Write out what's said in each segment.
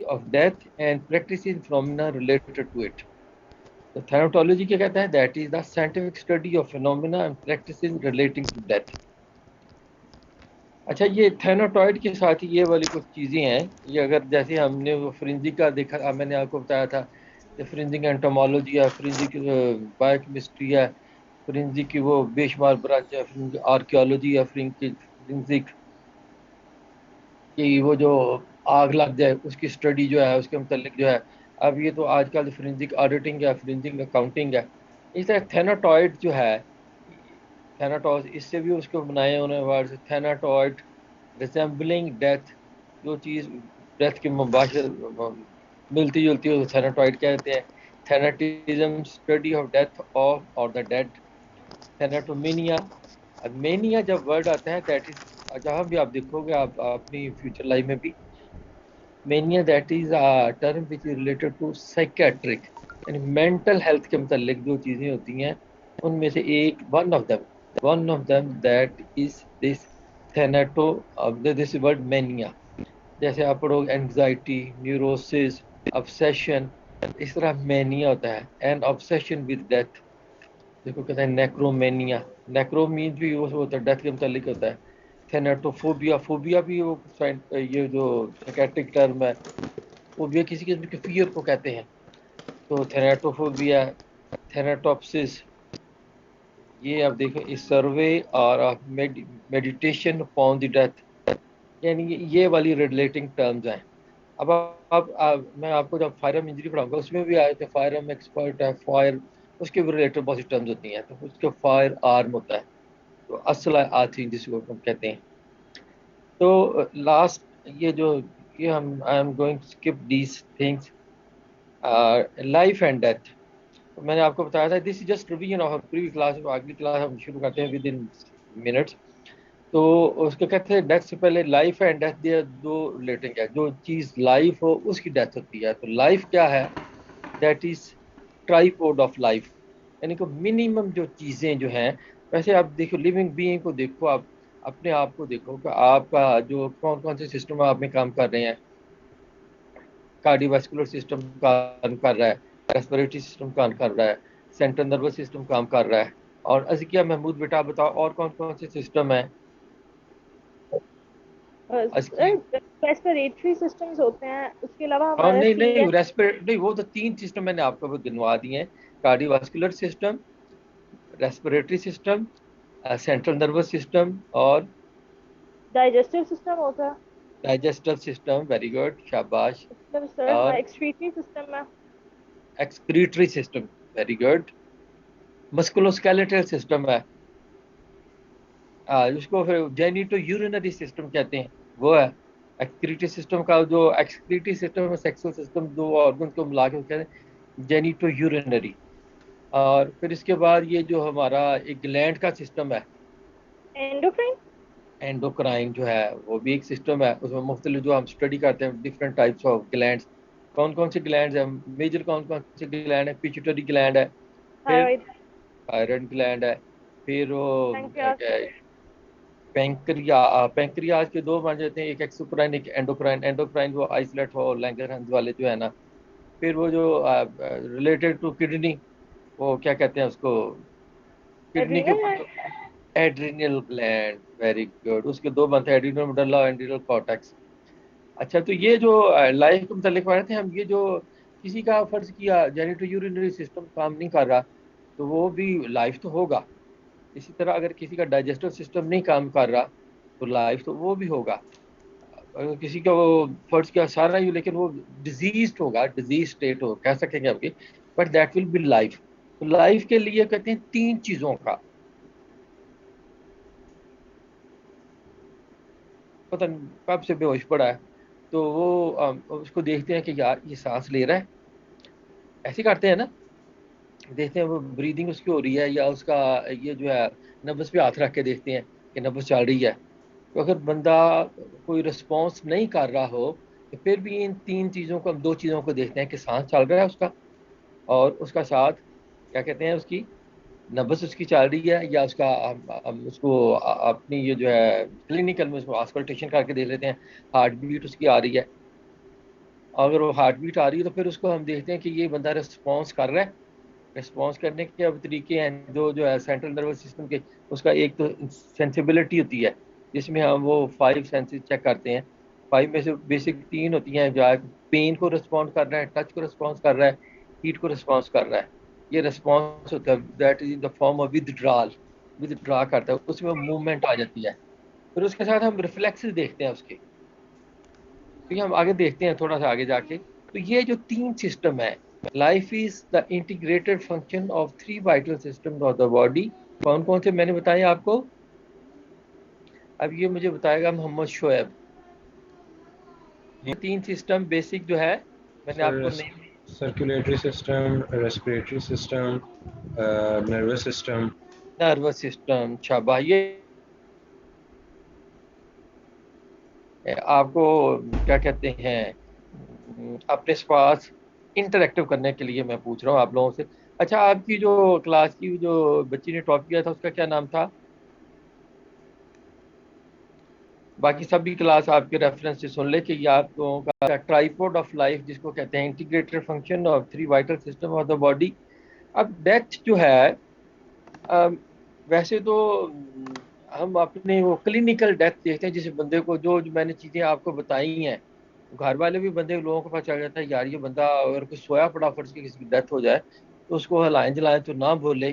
of death and practicing phenomena related to it. तो थैनाटोलॉजी क्या कहता है? That is the scientific study of phenomena and practices relating to death. अच्छा, ये थैनाटॉइड के साथ ही ये वाली कुछ चीज़ें हैं। ये अगर जैसे हमने वो फ्रिंजिक का देखा, मैंने आपको बताया था, फ्रिंजिक एंटोमोलॉजी है, फ्रिंजिक बायोकेमिस्ट्री है, फ्रिंजिक की वो बेशुमार ब्रांच है, फ्रिंजिक आर्कियोलॉजी है, फ्रिंजिक कि वो जो आग लग जाए उसकी स्टडी जो है उसके मतलब जो है। अब ये तो आजकल फ्रेंजिक ऑडिटिंग है, फ्रेंजिक अकाउंटिंग है। इस तरह थेनाटॉइड जो है, थेनाटॉस, इससे भी उसको बनाए उन्होंने वर्ड थेनाटॉइड, रिसेंबलिंग डेथ। जो चीज़ डेथ के मुबाशिर मिलती जुलती है, थेनाटॉइड कहते हैं। थेनाटिज्म, स्टडी ऑफ डेथ ऑफ और द डेड। थेनाटोमेनिया, अब मेनिया जब वर्ड आता है, दैट इज, जहाँ भी आप देखोगे, आप अपनी फ्यूचर लाइफ में भी, mania that is a term which is related to psychiatric, यानी मेंटल हेल्थ के मतलब जो चीजें होती हैं उनमें से एक, one of them that is this thanato, this word mania. जैसे आप पढ़ोगे एंजाइटी, न्यूरोसिस, ऑब्सेशन, इस तरह मेनिया होता है। एंड ऑब्सेशन विद डेथ, देखो कहते हैं नेक्रोमेनिया। नेक्रो मीन्स भी वो होता है, डेथ के मतलब होता है। थेनेटोफोबिया, फोबिया भी वो ये जो साइकेट्रिक टर्म है, फोबिया किसी किस्म के फियर को कहते हैं। तो थेनेटोफोबिया, थेनेटोप्सिस, ये आप देखो इस सर्वे और मेडिटेशन अपॉन द डेथ, यानी ये वाली रिलेटिंग टर्म्स हैं। अब मैं आपको जब फायर इंजरी पढ़ाऊंगा उसमें भी आए थे, फायर एक्सपर्ट है, फायर, उसके भी रिलेटेड बहुत सी टर्म्स होती हैं। तो उसके फायर आर्म होता है, तो असल आर्थिंग जिसको हम कहते हैं। तो लास्ट, ये जो, ये हम, I am going to skip these things, life and death. तो मैंने आपको बताया था, this is just revision of previous class. अगली क्लास हम शुरू करते हैं विद इन मिनट्स। तो उसको कहते हैं डेथ से पहले लाइफ एंड डेथ, ये दो रिलेटिंग है। जो चीज लाइफ हो उसकी डेथ होती है। तो लाइफ क्या है? That is tripod of life, यानी कि मिनिमम जो चीजें जो हैं। वैसे आप देखो, लिविंग बीइंग को देखो, आप अपने आप को देखो कि आपका जो कौन कौन से सिस्टम आप में काम कर रहे हैं। कार्डियोवास्कुलर सिस्टम काम कर रहा है, रेस्पिरेटरी सिस्टम काम कर रहा है, सेंट्रल नर्वस सिस्टम काम कर रहा है। और अज़किया महमूद बेटा बताओ और कौन कौन से सिस्टम है? अज़किया, रेस्पिरेटरी सिस्टम्स होते हैं, उसके अलावा हाँ, हमारा नहीं नहीं, सीएस। रेस्पिरेट नहीं, वो तो तीन सिस्टम मैंने आपको वो गिनवा दिए हैं। Cardiovascular system, respiratory system, central nervous system, और डाइजेस्टिव सिस्टम होता है। डाइजेस्टिव सिस्टम, वेरी गुड, शाबाश। मतलब सर हमारा और एक्सक्रीटरी सिस्टम है। Excretory system, very good. Musculoskeletal system है, उसको फिर जेनिटो यूरिनरी सिस्टम कहते हैं, वो है। एक्सक्रीटरी सिस्टम का जो एक्सक्रीटरी सिस्टम और सेक्सुअल सिस्टम, दो ऑर्गन को मिला के कहते हैं जेनिटो यूरिनरी। और फिर इसके बाद ये जो हमारा एक ग्लैंड का सिस्टम है, एंडोक्राइन। एंडोक्राइन जो है, वो भी एक सिस्टम है। उसमें मुख्तलिफ जो हम स्टडी करते हैं डिफरेंट टाइप्स ऑफ ग्लैंड्स। कौन कौन से ग्लैंड्स हैं? मेजर कौन कौन से ग्लैंड है? पिट्यूटरी ग्लैंड है, फिर थायराइड। थायराइड ग्लैंड है, फिर वो पैंक्रियास। क्या है, पेंक्रिया। पेंक्रियाज के दो मान जाते हैं, एक एक्सोक्राइन एक एंडोक्राइन। एंडोक्राइन वो आइसलेट हो लैंगरहंस वाले जो है ना। फिर वो जो रिलेटेड टू किडनी, वो क्या कहते हैं उसको, किडनी के एड्रीनल। ऊपर जो एड्रिनल ग्लैंड, वेरी गुड। उसके दो बनते हैं, एड्रिनल मेडुला और एड्रिनल कॉर्टेक्स। अच्छा, तो ये जो लाइफ के मतलब लिखवा रहे थे हम, ये जो किसी का फर्ज किया जेनिटो यूरिनरी सिस्टम काम नहीं कर रहा, तो वो भी लाइफ तो होगा। इसी तरह अगर किसी का डाइजेस्टिव सिस्टम नहीं काम कर रहा, तो लाइफ तो वो भी होगा। अगर किसी का वो फर्ज किया सारा ही, लेकिन वो डिजीज होगा, डिजीज स्टेट हो कह सकेंगे आपकी, but that will B life. तो लाइफ के लिए कहते हैं तीन चीजों का, पता नहीं कब से बेहोश पड़ा है। तो वो उसको देखते हैं कि यार ये सांस ले रहा है, ऐसे करते हैं ना, देखते हैं वो ब्रीदिंग उसकी हो रही है या उसका ये जो है नब्ज पे हाथ रख के देखते हैं कि नब्ज चल रही है। तो अगर बंदा कोई रिस्पॉन्स नहीं कर रहा हो, तो फिर भी इन तीन चीज़ों को, हम दो चीज़ों को देखते हैं कि सांस चल रहा है उसका, और उसका साथ क्या कहते हैं उसकी नब्ज उसकी चल रही है, या उसका हम उसको अपनी ये जो है क्लिनिकल में उसको ऑस्कल्टेशन करके देख लेते हैं, हार्ट बीट उसकी आ रही है। अगर वो हार्ट बीट आ रही है तो फिर उसको हम देखते हैं कि ये बंदा रिस्पॉन्स कर रहा है। रिस्पॉन्स करने के अब तरीके हैं जो है सेंट्रल नर्वस सिस्टम के। उसका एक तो सेंसिबिलिटी होती है, जिसमें हम वो 5 सेंसेस चेक करते हैं। 5 में से बेसिक 3 होती हैं, जो है पेन को रिस्पॉन्ड कर रहा है, टच को रिस्पॉन्स कर रहा है, हीट को रिस्पॉन्स कर रहा है। ये रिस्पॉन्स होता है, that is in the form of withdrawal. Withdraw करता है, उसमें मूवमेंट आ जाती है। फिर उसके साथ हम रिफ्लेक्सेस देखते हैं उसके। तो ये हम आगे देखते हैं थोड़ा सा आगे जाके। तो ये जो 3 सिस्टम है, life is the integrated function of 3 vital system of the body. कौन कौन से मैंने बताए आपको? अब ये मुझे बताएगा मोहम्मद शोएब। जी 3 सिस्टम बेसिक जो है मैंने आपको sir, name. Circulatory system, respiratory system, nervous system. Nervous system, शाबाश। ये आपको क्या कहते हैं, अपने पास इंटरेक्टिव करने के लिए मैं पूछ रहा हूँ आप लोगों से। अच्छा, आपकी जो क्लास की जो बच्ची ने टॉप किया था उसका क्या नाम था? बाकी सभी क्लास आपके रेफरेंस से सुन ले कि ये आप लोगों का ट्राइपॉड ऑफ लाइफ जिसको कहते हैं, integrated function of 3 vital system of the body. अब डेथ जो है, वैसे तो हम अपने वो क्लिनिकल डेथ देखते हैं, जिस बंदे को जो मैंने चीज़ें आपको बताई हैं, घर वाले भी बंदे लोगों को पता चल जाता है यार ये बंदा अगर कोई सोया पड़ा फर्ज की किसी की डेथ हो जाए तो उसको हलाएं जलाएं तो ना बोले।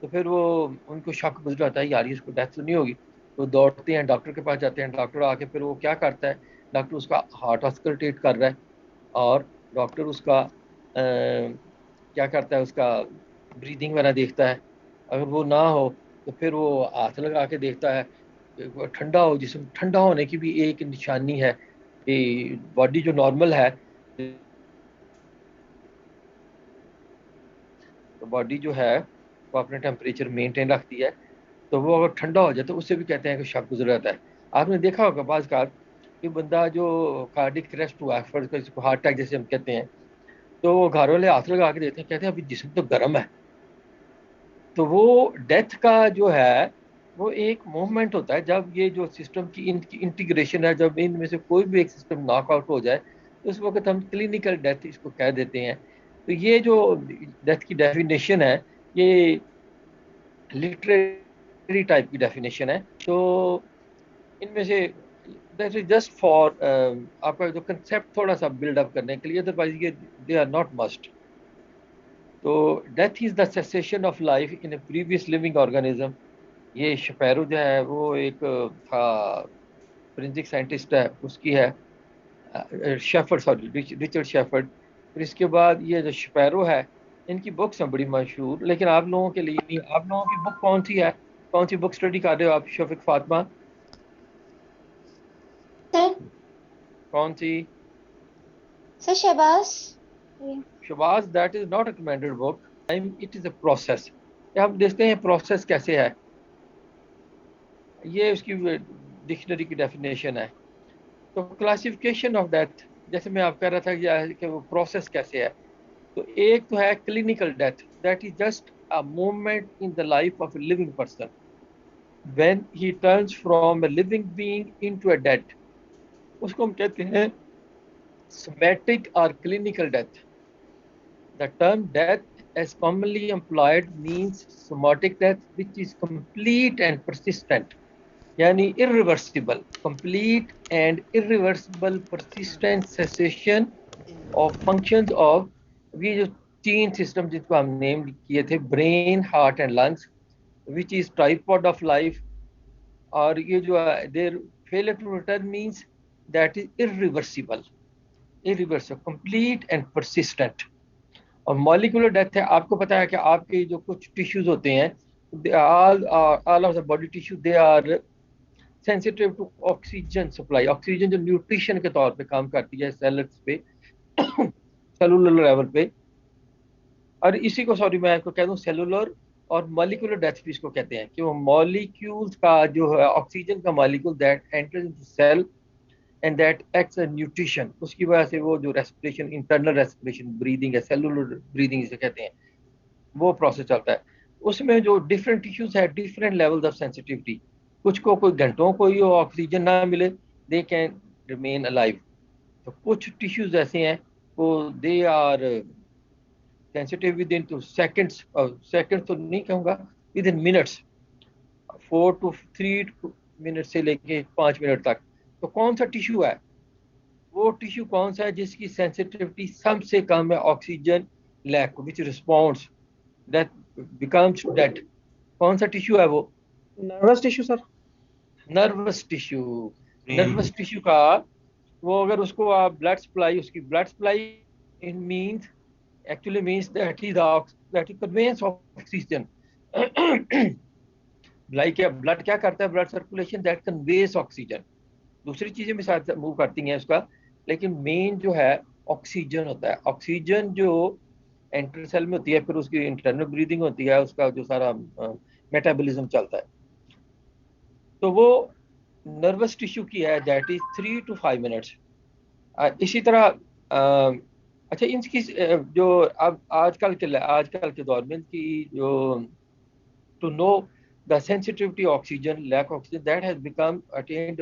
तो फिर वो उनको शक गुजर जाता है यार ये इसको डेथ तो नहीं होगी। तो दौड़ते हैं डॉक्टर के पास जाते हैं, डॉक्टर आके फिर वो क्या करता है, डॉक्टर उसका हार्ट ऑस्कल्टेट कर रहा है, और डॉक्टर उसका क्या करता है, उसका ब्रीदिंग वगैरह देखता है। अगर वो ना हो तो फिर वो हाथ लगा के देखता है कि वो ठंडा हो। जिसम ठंडा होने की भी एक निशानी है कि बॉडी जो नॉर्मल है, तो बॉडी जो है वो अपने टेम्परेचर मेंटेन रखती है। तो वो अगर ठंडा हो जाए तो उससे भी कहते हैं कि शक गुजर जाता है। आपने देखा होगा बाज का कि बंदा जो कार्डिक अरेस्ट हुआ है, फर्ज कर इसको हार्ट अटैक जैसे हम कहते हैं, तो वो घर वाले हाथ लगा के देते हैं, कहते हैं अभी जिस्म तो गर्म है। तो वो डेथ का जो है वो एक मूवमेंट होता है, जब ये जो सिस्टम की इनकी इंटीग्रेशन है, जब इनमें से कोई भी एक सिस्टम नॉकआउट हो जाए तो उस वक्त हम क्लिनिकल डेथ इसको कह देते हैं। तो ये जो डेथ की डेफिनेशन है, ये लिटरेरी टाइप की डेफिनेशन है। तो इनमें say that is just for आपका जो कंसेप्ट थोड़ा सा बिल्डअप करने के लिए, अदरवाइज ये दे आर नॉट मस्ट। तो death is the cessation of life in A previous living organism. ये शपैरो जो है वो एक था, फोरेंसिक साइंटिस्ट है, उसकी है शेफर्ड, सॉरी रिचर्ड शेफर्ड। फिर इसके बाद ये जो शपैरो है, इनकी बुक्स हैं बड़ी मशहूर, लेकिन आप लोगों के लिए नहीं। आप लोगों की बुक कौन सी है? कौन सी बुक स्टडी कर रहे हो आप शफीक फातिमा? सर कौन सी? Sir Shahbaz. Shabaz, that is not recommended book. Time it is a process. हम देखते हैं प्रोसेस कैसे है। ये उसकी डिक्शनरी की डेफिनेशन है। तो क्लासिफिकेशन ऑफ डेथ, जैसे मैं आप कह रहा था कि वो प्रोसेस कैसे है। तो एक तो है clinical death, that is just a moment in the life of a living person when he turns from a living being into a dead. उसको हम कहते हैं सोमैटिक और clinical death. The term death, as commonly employed, means somatic death, which is complete and persistent. यानी irreversible, complete and irreversible persistent cessation of functions of, ये जो 3 system जिनको हम नेम किए थे, brain, heart and lungs, which is tripod of life. और ये जो there failure to return means that is irreversible, irreversible, complete and persistent. और मॉलिक्यूलर डेथ है, आपको पता है कि आपके जो कुछ टिश्यूज होते हैं, all of the body tissue they are sensitive to oxygen supply. Oxygen जो न्यूट्रिशन के तौर पे काम करती है सेल्स पे, सेलुलर लेवल पे। और इसी को, सॉरी मैं आपको कह दूं, सेलुलर और मॉलिक्यूलर डेथ भी इसको कहते हैं, कि वो मॉलिक्यूल्स का जो है ऑक्सीजन का molecule that enters into cell and that acts as nutrition, उसकी वजह से वो जो रेस्पिरेशन, इंटरनल रेस्पिरेशन, ब्रीदिंग है, सेलुलर ब्रीदिंग जिसे कहते हैं, वो प्रोसेस चलता है। उसमें जो डिफरेंट टिश्यूज है, डिफरेंट लेवल्स ऑफ सेंसिटिविटी। कुछ को कोई घंटों को ही ऑक्सीजन ना मिले, दे कैन रिमेन अलाइव तो कुछ टिश्यूज ऐसे हैं वो they are sensitive within two seconds, seconds तो नहीं कहूँगा, within minutes, 4 to 3 minute से लेके 5 मिनट तक। तो कौन सा टिश्यू है, वो टिश्यू कौन सा है जिसकी सेंसिटिविटी सबसे कम है oxygen lack, which responds that becomes dead? कौन सा टिश्यू है वो? Nervous tissue sir. Nervous tissue. Nervous tissue का वो अगर उसको आप ब्लड सप्लाई, उसकी blood supply in means actually means that is conveyance of oxygen. Blood क्या करता है, blood circulation that conveys oxygen. दूसरी चीजें भी साथ मूव करती हैं उसका, लेकिन मेन जो है ऑक्सीजन होता है। ऑक्सीजन जो एंटर सेल में होती है, फिर उसकी इंटरनल ब्रीदिंग होती है, उसका जो सारा मेटाबॉलिज्म चलता है, तो वो नर्वस टिश्यू की है, दैट इज 3 to 5 मिनट्स। इसी तरह अच्छा इनकी जो अब आजकल के दौर में इनकी जो to know the sensitivity of oxygen, lack of oxygen, that has become attained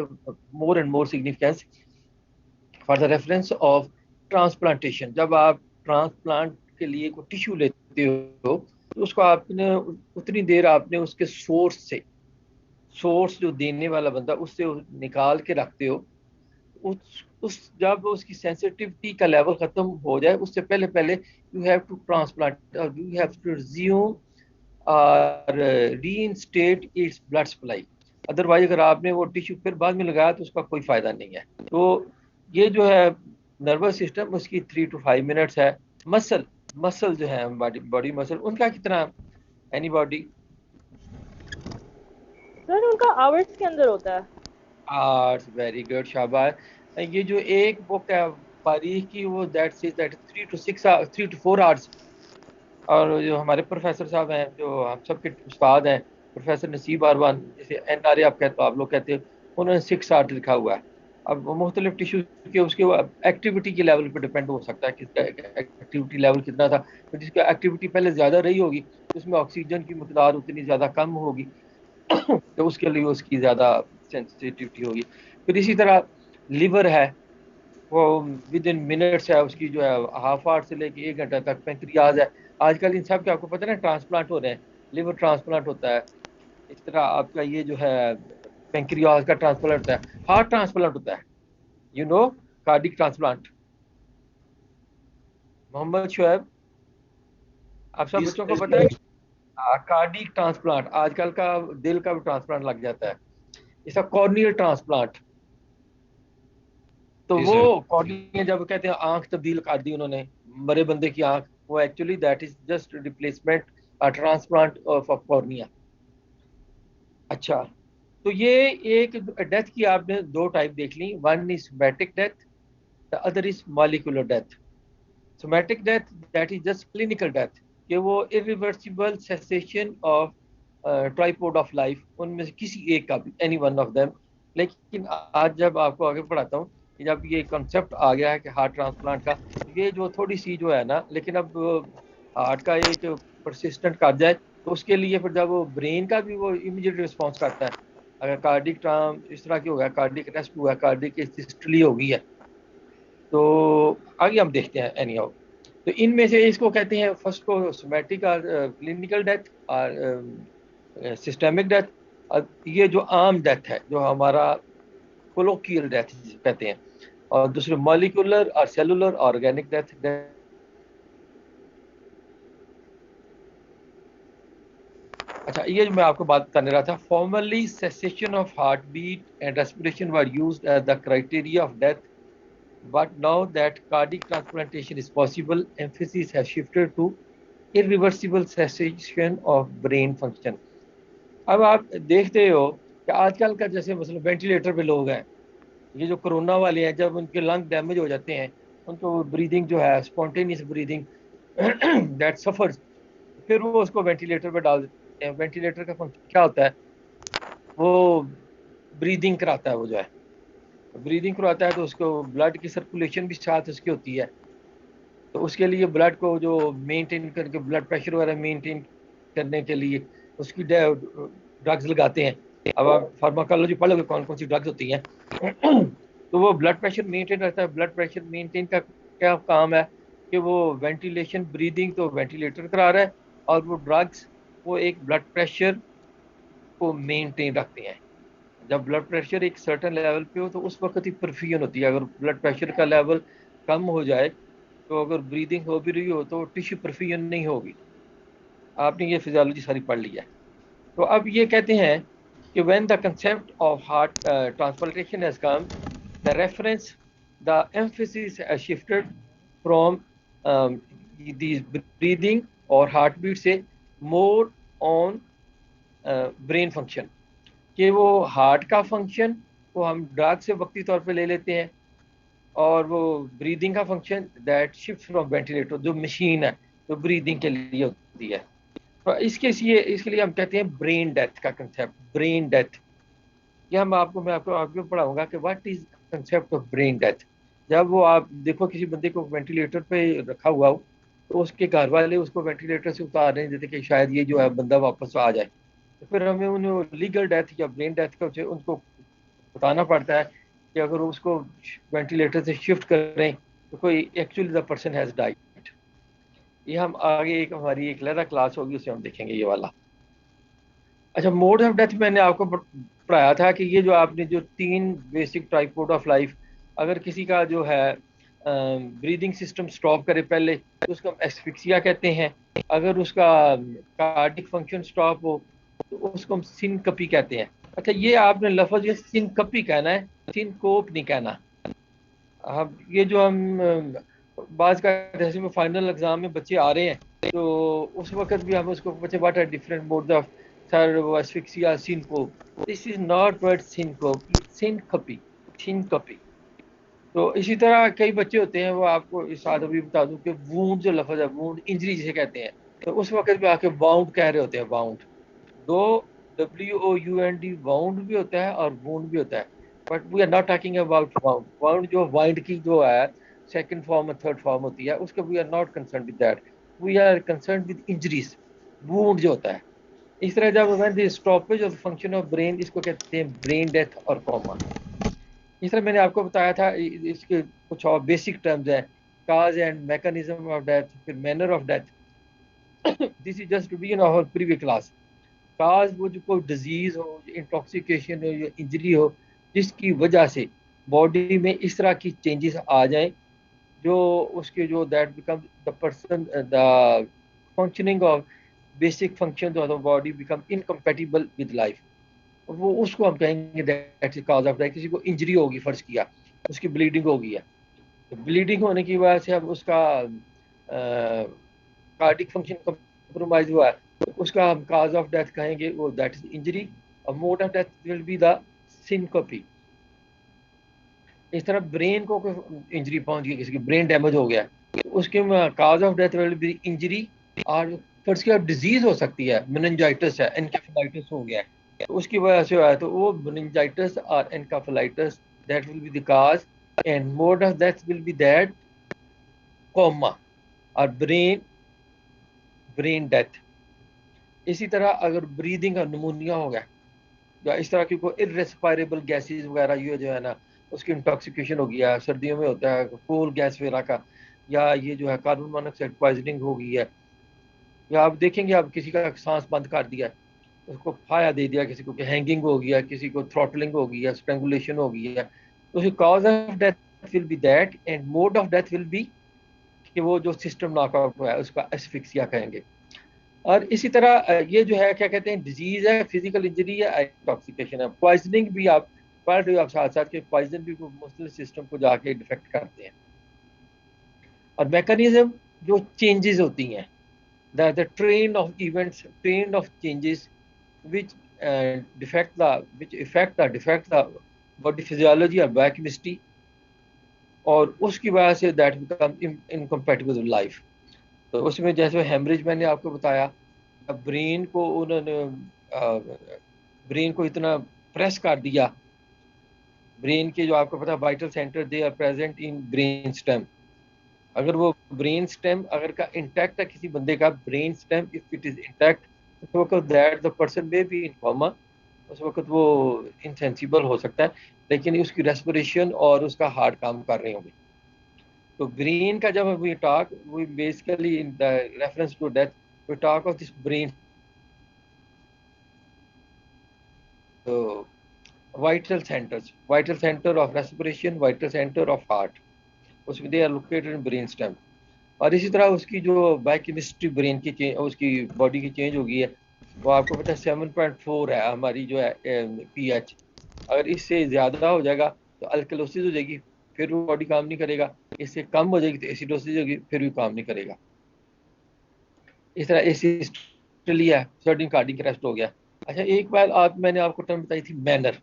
more and more significance for the reference of transplantation। जब आप ट्रांसप्लांट के लिए कोई टिश्यू लेते हो तो उसको आपने उतनी देर आपने उसके सोर्स जो देने वाला बंदा उससे निकाल के रखते हो। उस जब उसकी सेंसिटिविटी का लेवल खत्म हो जाए उससे पहले पहले you have to transplant, you have to resume or reinstate its blood supply. Otherwise अगर आपने वो टिश्यू फिर बाद में लगाया तो उसका कोई फायदा नहीं है। तो ये जो है नर्वस सिस्टम उसकी 3 to 5 मिनट्स है। मसल जो है बॉडी मसल उनका कितना, एनीबॉडी? सर उनका आवर्स के अंदर होता है। आवर्स, वेरी गुड, शाबाश। ये जो एक बुक है पारीख की, वो that says that 3 to 4 hours. और जो हमारे प्रोफेसर साहब हैं, जो हम सबके उस्ताद हैं, प्रोफेसर नसीब अरवान, जैसे NRA आप कहते हो, आप लोग कहते हो, उन्होंने 6 आवर्स लिखा हुआ है। अब मुख्तलिफ टिश्यू के उसके एक्टिविटी के लेवल पर डिपेंड हो सकता है किसका एक्टिविटी लेवल कितना था। तो जिसका एक्टिविटी पहले ज़्यादा रही होगी उसमें ऑक्सीजन की मकदार उतनी ज़्यादा कम होगी तो उसके लिए उसकी ज़्यादा सेंसिटिविटी होगी। फिर इसी तरह लिवर है, वो विद इन मिनट्स है, उसकी जो है हाफ आवर से लेके 1 घंटा तक। पेंक्रियाज है, आजकल इन सब के आपको पता है ना ट्रांसप्लांट हो रहे हैं, लिवर ट्रांसप्लांट होता है। इस तरह आपका ये जो है पेंक्रियाज का ट्रांसप्लांट होता है, हार्ट ट्रांसप्लांट होता है, you know, cardiac transplant. Mohammad Shoaib, आप सब बच्चों को पता है कार्डिक ट्रांसप्लांट, आजकल का दिल का भी ट्रांसप्लांट लग जाता है, इसका कॉर्नियल ट्रांसप्लांट। तो वो कॉर्निया जब कहते हैं आंख तब्दील कर दी उन्होंने, मरे बंदे की आंख, वो actually that is just replacement transplant of cornea. अच्छा, तो ये एक डेथ की आपने 2 टाइप देख ली, one is somatic death, the other is molecular death. Somatic death that is just clinical death, कि वो irreversible cessation of tripod of life, उनमें से किसी एक का भी, एनी वन ऑफ देम। लेकिन आज जब आपको आगे पढ़ाता हूँ, जब ये कॉन्सेप्ट आ गया है कि हार्ट ट्रांसप्लांट का, ये जो थोड़ी सी जो है ना, लेकिन अब हार्ट का एक परसिस्टेंट कर जाए तो उसके लिए फिर जब वो ब्रेन का भी वो इमीडिएट रिस्पॉन्स करता है। अगर कार्डिक ट्रांस इस तरह की होगा, कार्डिक अरेस्ट हुआ, कार्डिक सिस्टोली हो गई है, तो आगे हम देखते हैं एनी हाउ। तो इनमें से इसको कहते हैं, फर्स्ट को सोमैटिक और क्लिनिकल डेथ और सिस्टेमिक डेथ, और ये जो आम डेथ है जो हमारा कोलोकियल डेथ कहते हैं, और दूसरे मॉलिक्यूलर और सेलुलर ऑर्गेनिक डेथ। अच्छा, ये जो मैं आपको बात करने रहा था, formally cessation of heart beat and respiration were used as the criteria of death, but now that cardiac transplantation is possible, emphasis has shifted to irreversible cessation of brain function। अब आप देखते हो कि आजकल का जैसे मतलब वेंटिलेटर पे लोग हैं, ये जो कोरोना वाले हैं, जब उनके लंग डैमेज हो जाते हैं, उनको ब्रीदिंग जो है स्पॉन्टेनियस ब्रीदिंग दैट सफर्स, फिर वो उसको वेंटिलेटर पे डाल देते हैं। वेंटिलेटर का फंक्शन क्या होता है, वो ब्रीदिंग कराता है, वो जो है ब्रीदिंग करवाता है, तो उसको ब्लड की सर्कुलेशन भी साथ उसकी होती है। तो उसके लिए ब्लड को जो मेंटेन करके, ब्लड प्रेशर वगैरह मेंटेन करने के लिए उसकी ड्रग्स लगाते हैं। अब आप फार्माकोलॉजी पढ़ लोगे कौन कौन सी ड्रग्स होती हैं तो वो ब्लड प्रेशर मेंटेन रहता है। ब्लड प्रेशर मेंटेन का क्या काम है कि वो वेंटिलेशन, ब्रीदिंग तो वेंटिलेटर करा रहा है, और वो ड्रग्स वो एक ब्लड प्रेशर को मेंटेन रखते हैं। जब ब्लड प्रेशर एक सर्टेन लेवल पे हो तो उस वक्त ही परफ्यूजन होती है। अगर ब्लड प्रेशर का लेवल कम हो जाए तो अगर ब्रीदिंग हो भी रही हो तो टिश्यू परफ्यूजन नहीं होगी। आपने ये फिजियोलॉजी सारी पढ़ ली है। तो अब ये कहते हैं कि when the concept of heart transplantation has come, the reference, the emphasis has shifted from these breathing और हार्ट बीट से मोर ऑन ब्रेन फंक्शन। कि वो हार्ट का फंक्शन वो हम ड्रग से वक्ती तौर पे ले लेते हैं, और वो ब्रीदिंग का function that shift from ventilator, जो मशीन है जो ब्रीदिंग के लिए होती है। तो इसके लिए हम कहते हैं ब्रेन डेथ का कंसेप्ट, ब्रेन डेथ। ये मैं आपको आगे पढ़ाऊंगा कि what is concept of brain death. जब वो आप देखो किसी बंदे को वेंटिलेटर पे रखा हुआ हो तो उसके घर वाले उसको वेंटिलेटर से उतार नहीं देते कि शायद ये जो है बंदा वापस आ जाए, तो फिर हमें उन्हें लीगल डेथ या ब्रेन डेथ का उनको बताना पड़ता है कि अगर उसको वेंटिलेटर से शिफ्ट करें तो कोई actually the person has died. ये हम आगे एक हमारी एक अलग क्लास होगी उसमें हम देखेंगे ये वाला। अच्छा, मोड ऑफ डेथ मैंने आपको पढ़ाया था कि ये जो आपने जो 3 बेसिक ट्राइपोड ऑफ लाइफ, अगर किसी का जो है ब्रीदिंग सिस्टम स्टॉप करे पहले तो उसको हम एस्फिक्सिया कहते हैं। अगर उसका कार्डिक फंक्शन स्टॉप हो तो उसको हम सिनकपी कहते हैं। अच्छा, ये आपने लफ्ज ये सिनकपी कहना है, सिनकोप नहीं कहना। अब ये जो हम बाज का जैसे में फाइनल एग्जाम में बच्चे आ रहे हैं तो उस वक्त भी हम उसको बच्चे what are different modes of sir asphyxia, syncope. This is not word syncope, syncope, syncope. तो इसी तरह कई बच्चे होते हैं, वो आपको इस साथ अभी बता दूं कि वूंड जो लफ्ज है, वूंड इंजरी जिसे कहते हैं, तो उस वक्त भी आके बाउंड कह रहे होते हैं, बाउंड। दो WOUND बाउंड भी होता है और वूंड भी होता है, but we are not talking about bound. Bound जो वाइंड की जो है सेकंड फॉर्म और थर्ड फॉर्म होती है उसके we are not concern with that. We are concern with injuries, wound जो होता है। इस तरह जब when the stoppage of function of brain, इसको कहते हैं ब्रेन डेथ और कॉमा। इस तरह मैंने आपको बताया था इसके कुछ और बेसिक टर्म्स हैं, cause and mechanism of death, फिर manner of death. This is just to be in our previous class. Cause वो जो कोई डिजीज हो, इंटॉक्सिकेशन हो या इंजरी हो जिसकी वजह से बॉडी में इस तरह की चेंजेस आ जाएं जो उसके जो that become the person the functioning of basic function of the body become incompatible with life, वो उसको हम कहेंगे that is cause of death. किसी को इंजरी होगी, फर्ज किया उसकी ब्लीडिंग होगी है, तो ब्लीडिंग होने की वजह से अब उसका कार्डिक फंक्शन कंप्रोमाइज हुआ है, तो उसका हम काज ऑफ डेथ कहेंगे वो दैट इज इंजरी। और mode of death will be the syncope. इस तरह ब्रेन को इंजरी पहुंच गई, किसी की ब्रेन डैमेज हो गया, तो उसके cause of death will be injury. और फर्ज किया डिजीज हो सकती है, मेनिंजाइटिस है, एनकेफेलाइटिस हो गया है, तो उसकी वजह से हुआ है, तो वो meningitis और encephalitis that will be the cause, and mode of death will be that coma और ब्रेन डेथ। इसी तरह अगर ब्रीदिंग का निमोनिया हो गया या इस तरह की कोई इरेस्पायरेबल गैसेज वगैरह ये जो है ना उसकी इंटॉक्सिकेशन हो गया, सर्दियों में होता है कोल गैस वगैरह का, या ये जो है कार्बन मोनोऑक्साइड पॉइजनिंग हो गई है, या आप देखेंगे आप किसी का सांस बंद कर दिया, उसको फाया दे दिया, किसी को हैंगिंग हो गया, किसी को थ्रॉटलिंग हो गई है, स्ट्रेंगुलेशन हो गई है, तो उसकी cause of death will B that and mode of death will B कि वो जो सिस्टम नॉकआउट हुआ है उसका एस्फिक्सिया कहेंगे। और इसी तरह ये जो है क्या कहते हैं डिजीज है, फिजिकल इंजरी है, इंटॉक्सिकेशन है, पॉइजनिंग भी आप पढ़ रहे हो आप साथ साथ के पॉइजन भी मुख्तलिफ सिस्टम को जाके डिफेक्ट करते हैं। और मैकेनिज्म जो चेंजेस होती हैं, the train of events, train of changes which affect the body physiology or biochemistry, और उसकी वजह say that become incompatible with life. तो उसमें जैसे हेमरेज मैंने आपको बताया, ब्रेन को उन्होंने ब्रेन को इतना प्रेस कर दिया, ब्रेन के जो आपको पता vital center they are present in brain stem. अगर वो ब्रेन स्टेम अगर का इंटैक्ट है किसी बंदे का brain stem, if it is intact तो that the person may be in coma, उस वक्त वो इनसेंसिबल हो सकता है, लेकिन उसकी रेस्पिरेशन और उसका हार्ट काम कर रहे होंगे। तो ब्रेन का जब we talk, we basically in the reference to death, we talk of this brain vital center of respiration, vital center of heart, उसमें they are located in brain stem. और इसी तरह उसकी जो बायोकेमिस्ट्री ब्रेन की change, उसकी body की change हो गई है। वो आपको पता है 7.4 है हमारी जो है पीएच। अगर इससे ज़्यादा हो जाएगा तो अल्कलोसिस हो जाएगी, फिर वो बॉडी काम नहीं करेगा। इससे कम हो जाएगी तो एसिडोसिस होगी, फिर भी काम नहीं करेगा। इस तरह एसिस्टोलिया सर्डिन कार्डिक अरेस्ट हो गया। अच्छा, एक बार मैंने आपको टर्म बताई थी मैनर,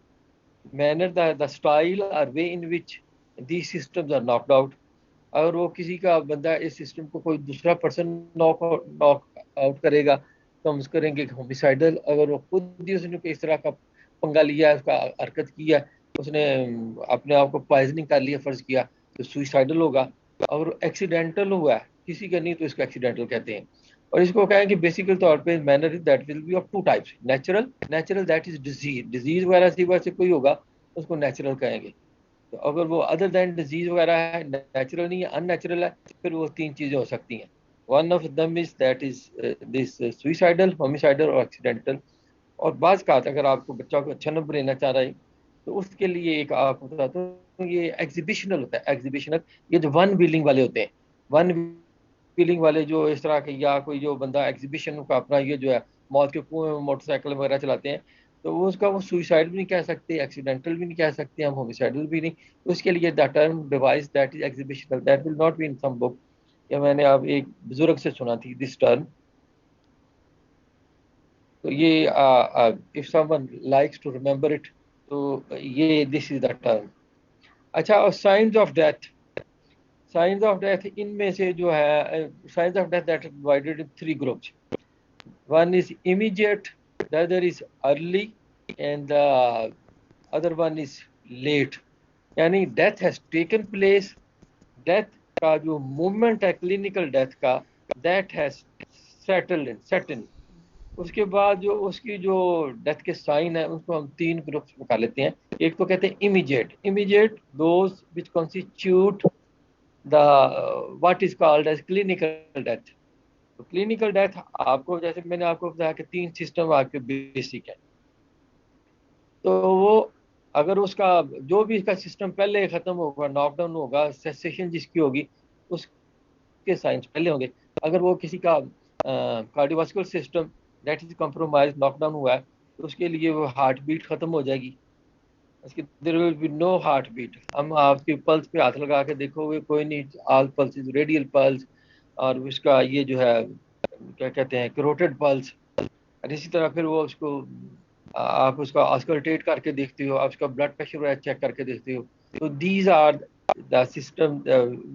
द स्टाइल और वे इन विच दी सिस्टम्स आर नॉकड आउट। अगर वो किसी का बंदा इस सिस्टम को कोई दूसरा पर्सन नॉक आउट करेगा तो हम उसको करेंगे होमिसाइडल। अगर वो खुद ही उसने इस तरह का पंगा लिया है, उसका हरकत की है, उसने अपने आप को पॉइजनिंग कर लिया, फर्ज किया, तो सुइसाइडल होगा। और एक्सीडेंटल हुआ है किसी का, नहीं तो इसको एक्सीडेंटल कहते हैं। और इसको कहेंगे बेसिकल तौर पे manner that will B of two types, natural that is disease वगैरह सी वजह से कोई होगा उसको नेचुरल कहेंगे। तो अगर वो अदर देन डिजीज वगैरह है, नेचुरल नहीं है, अननेचुरल है, फिर वो तीन चीजें हो सकती हैं। One of them is that is this suicidal, homicidal और एक्सीडेंटल। और बाज का अगर आपको बच्चा को अच्छा नंबर लेना चाह रहा है तो उसके लिए एक आपको बताता हूँ, ये एग्जीबिशनल होता है। एग्जीबिशनल, ये जो वन व्हीलिंग वाले होते हैं, वन व्हीलिंग वाले जो इस तरह के, या कोई जो बंदा एग्जीबिशन का अपना ये जो है मौत के कुएं में मोटरसाइकिल वगैरह चलाते हैं, तो वो उसका वो सुइसाइड भी नहीं कह सकते, एक्सीडेंटल भी नहीं कह सकते, हम होमिसाइडल भी नहीं। उसके लिए the term device that is exhibitional that will not be in some book. या मैंने अब एक बुजुर्ग से सुना थी दिस टर्म। तो ये if someone likes to remember it, तो ये दिस इज द टर्म। अच्छा, और साइंस ऑफ डेथ, इनमें से जो है science of death that divided in three groups. One is immediate, the other is early, and the other one is late. यानी death has taken place, death का जो movement है क्लिनिकल डेथ का, that has set in. उसके बाद जो उसकी जो डेथ के साइन है उसको हम तीन ग्रुप्स में कर लेते हैं। एक तो कहते हैं immediate those which constitute the what is called as clinical death. तो क्लिनिकल डेथ आपको, जैसे मैंने आपको बताया कि तीन सिस्टम आपके बेसिक है। तो वो अगर उसका जो भी इसका सिस्टम पहले खत्म होगा, नॉकडाउन होगा, सेसेशन जिसकी होगी, उसके साइंस पहले होंगे। अगर वो किसी का cardiovascular system that is compromise, knockdown हुआ है, तो उसके लिए वो हार्ट बीट खत्म हो जाएगी। उसकी there will be no heart beat. हम आपके पल्स पे हाथ लगा के देखोगे, कोई नहीं, all pulse is radial pulse. और उसका ये जो है क्या कहते हैं, कैरोटिड पल्स। और इसी तरह फिर वो उसको आप उसका ऑस्कल्टेट करके देखते हो, आप उसका ब्लड प्रेशर चेक करके देखते हो। तो these are the system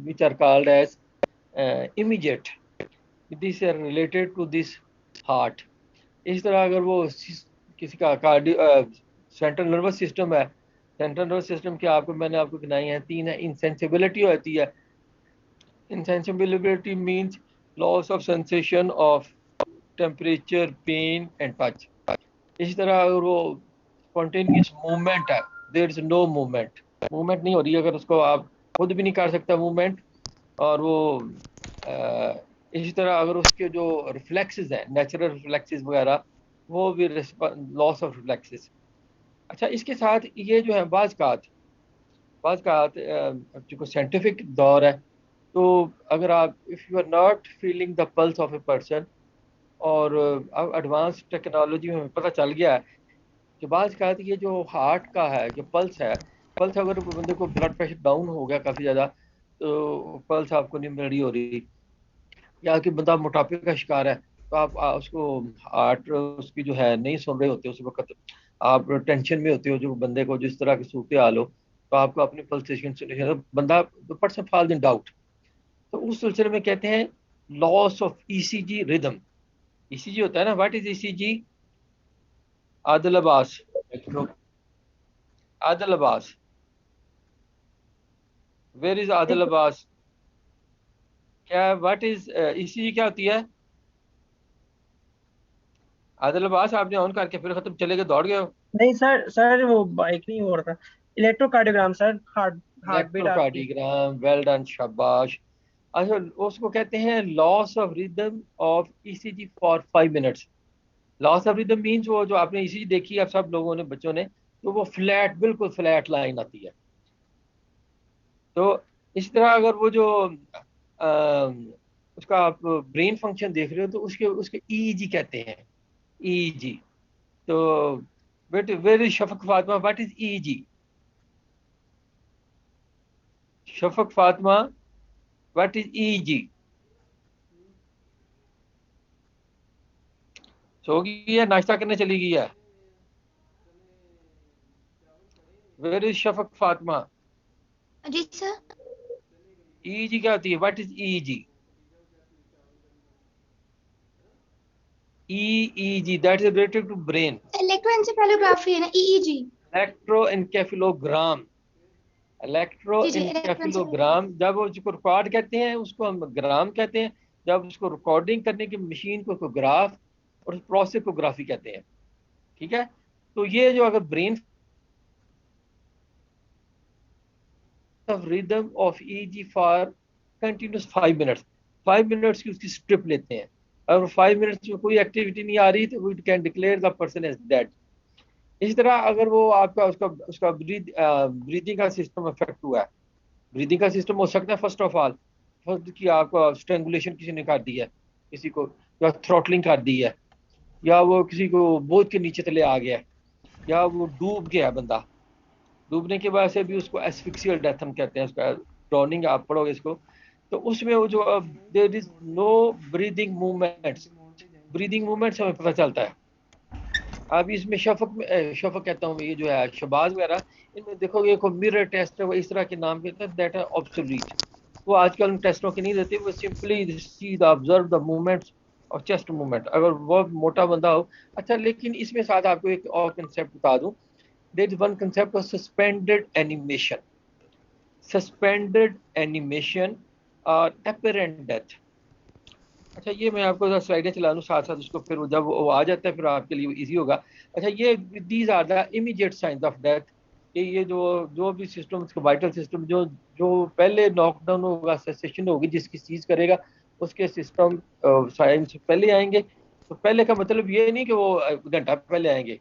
which are called as immediate, this are related to this heart. इस तरह अगर वो किसी का कार्डियो सेंट्रल नर्वस सिस्टम है, सेंट्रल नर्वस सिस्टम के आपको मैंने आपको गिनाई है तीन है। इंसेंसिबिलिटी होती है, insensibility means loss of sensation of temperature, pain and touch। इसी तरह अगर वो spontaneous movement है, there is no मूवमेंट नहीं हो रही, अगर उसको आप खुद भी नहीं कर सकता मूवमेंट। और वो इसी तरह अगर उसके जो रिफ्लेक्सेस हैं, नेचुरल रिफ्लेक्सेस वगैरह, वो भी लॉस ऑफ रिफ्लेक्सेस। अच्छा, इसके साथ ये जो है बाज़ जो साइंटिफिक दौर है, तो अगर आप if you are not feeling the pulse of a person, और अब एडवांस टेक्नोलॉजी में पता चल गया है कि बाज़ का ये जो हार्ट का है, जो पल्स है, पल्स अगर बंदे को ब्लड प्रेशर डाउन हो गया काफ़ी ज़्यादा, तो पल्स आपको नहीं मिल रही हो रही, या कि बंदा मोटापे का शिकार है, तो आप उसको हार्ट उसकी जो है नहीं सुन रहे होते उस वक्त, आप टेंशन में होते हो, जो बंदे को जिस तरह की सूरत हाल हो, तो आपको अपनी पल्सेशन सुननी है, तो बंदा पर्सन फॉल्स इन डाउट। तो उस सिलसिले में कहते हैं loss of ECG rhythm. ECG होता है ना, what is ECG? Adil Abbas, Adil Abbas, where is Adil Abbas? क्या व्हाट इज ईसीजी, क्या होती है? आदिल अब्बास, आपने ऑन करके फिर खत्म चले गए, दौड़ गए हो। नहीं सर, सर वो बाइक नहीं हो रहा था, इलेक्ट्रोकार्डियोग्राम सर, हार्ट बीट आपकी। इलेक्ट्रोकार्डियोग्राम, वेल डन, शाबाश। अच्छा, उसको कहते हैं loss of rhythm of ECG for 5 minutes. Loss of rhythm means वो जो आपने ईसीजी देखी है, आप सब लोगों ने, बच्चों ने, तो वो फ्लैट, बिल्कुल फ्लैट लाइन आती है। तो इस तरह अगर वो जो उसका आप ब्रेन फंक्शन देख रहे हो, तो उसके उसके ईईजी कहते हैं, ईईजी। तो but where is Shafaq Fatima, what is EEG? Shafaq Fatima, what is EEG? सो गई है, नाश्ता करने चली गई है? Where is Shafaq Fatima? जी सर। ईईजी क्या होती है? What is EEG? EEG, that is related to brain. Electroencephalography है ना, ईईजी। इलेक्ट्रोएन्केफेलोग्राम, जी जी, इलेक्ट्रोएंसेफेलोग्राफी। इलेक्ट्रोएन्केफेलोग्राम, जब वो उसको रिकॉर्ड कहते हैं उसको हम ग्राम कहते हैं। जब उसको रिकॉर्डिंग करने की मशीन को ग्राफ, और उस प्रोसेस को ग्राफी कहते हैं। ठीक है। तो ये जो अगर brain of rhythm of easy for continuous 5 minutes, 5 minutes की उसकी स्ट्रिप लेते हैं। अगर 5 मिनट्स में कोई एक्टिविटी नहीं आ रही, तो we can declare the person as dead. इसी तरह अगर वो आपका उसका उसका ब्रीदिंग का सिस्टम अफेक्ट हुआ है, ब्रीदिंग का सिस्टम हो सकता है फर्स्ट ऑफ ऑल, फर्स्ट की आपको स्ट्रेंगुलेशन किसी ने कर दी है, किसी को, या थ्रॉटलिंग कर दी है, या वो किसी को बोझ के नीचे तले आ गया है, या वो डूब गया बंदा। डूबने की वजह से भी उसको एस्फिक्सियल डेथ हम कहते हैं, उसका ड्राउनिंग आप पढ़ोगे इसको। तो उसमें वो जो there is no breathing movements, breathing movements हमें पता चलता है। अब इसमें शफक में शफक कहता हूँ, ये जो है शबाज वगैरह, इनमें देखोगे एक मिरर टेस्ट है, वो इस तरह के नाम के दैट आर ऑब्सोलीट। वो आजकल उन टेस्टों के नहीं देते, वो simply see the observe the movements और चेस्ट मूवमेंट, अगर वो मोटा बंदा हो। अच्छा, लेकिन इसमें साथ आपको एक और कंसेप्ट बता दूं, there is one concept of suspended animation, suspended animation और एपरेंट डेथ। अच्छा, ये मैं आपको स्लाइडें चला दूँ साथ साथ उसको, फिर जब वो आ जाता है फिर आपके लिए इजी होगा। अच्छा, ये these are the immediate science of death. ये जो जो भी सिस्टम, उसका वाइटल सिस्टम, जो जो पहले नॉकडाउन होगा, सेसेशन होगी, जिसकी चीज करेगा, उसके सिस्टम साइंस पहले आएंगे। तो पहले का मतलब ये नहीं कि वो घंटा पहले आएंगे।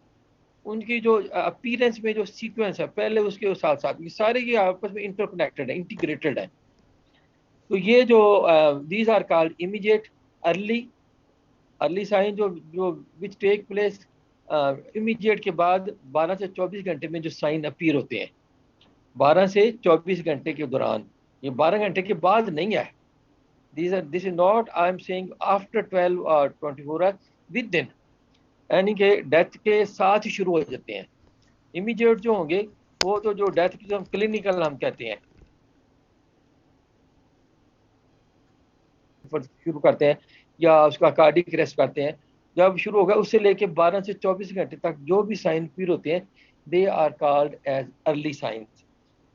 उनकी जो अपीयरेंस में जो सीक्वेंस है पहले, उसके साथ साथ ये सारे ये आपस में इंटरकनेक्टेड है, इंटीग्रेटेड है। तो ये जो these are called immediate, early, early sign, जो जो विच टेक प्लेस इमीडिएट के बाद 12 से 24 घंटे में जो साइन अपीयर होते हैं, 12 से 24 घंटे के दौरान। ये 12 घंटे के बाद नहीं है। This is not I am saying after 12 और 24 आवर, विद दिन, यानी कि डेथ के साथ ही शुरू हो जाते हैं। इमीडिएट जो होंगे वो तो जो डेथ की, जो हम क्लिनिकल हम कहते हैं, शुरू करते हैं, या उसका कार्डिक अरेस्ट करते हैं, जब शुरू होगा उससे लेके 12 से 24 घंटे तक जो भी साइन पीर होते हैं, they are called as early science.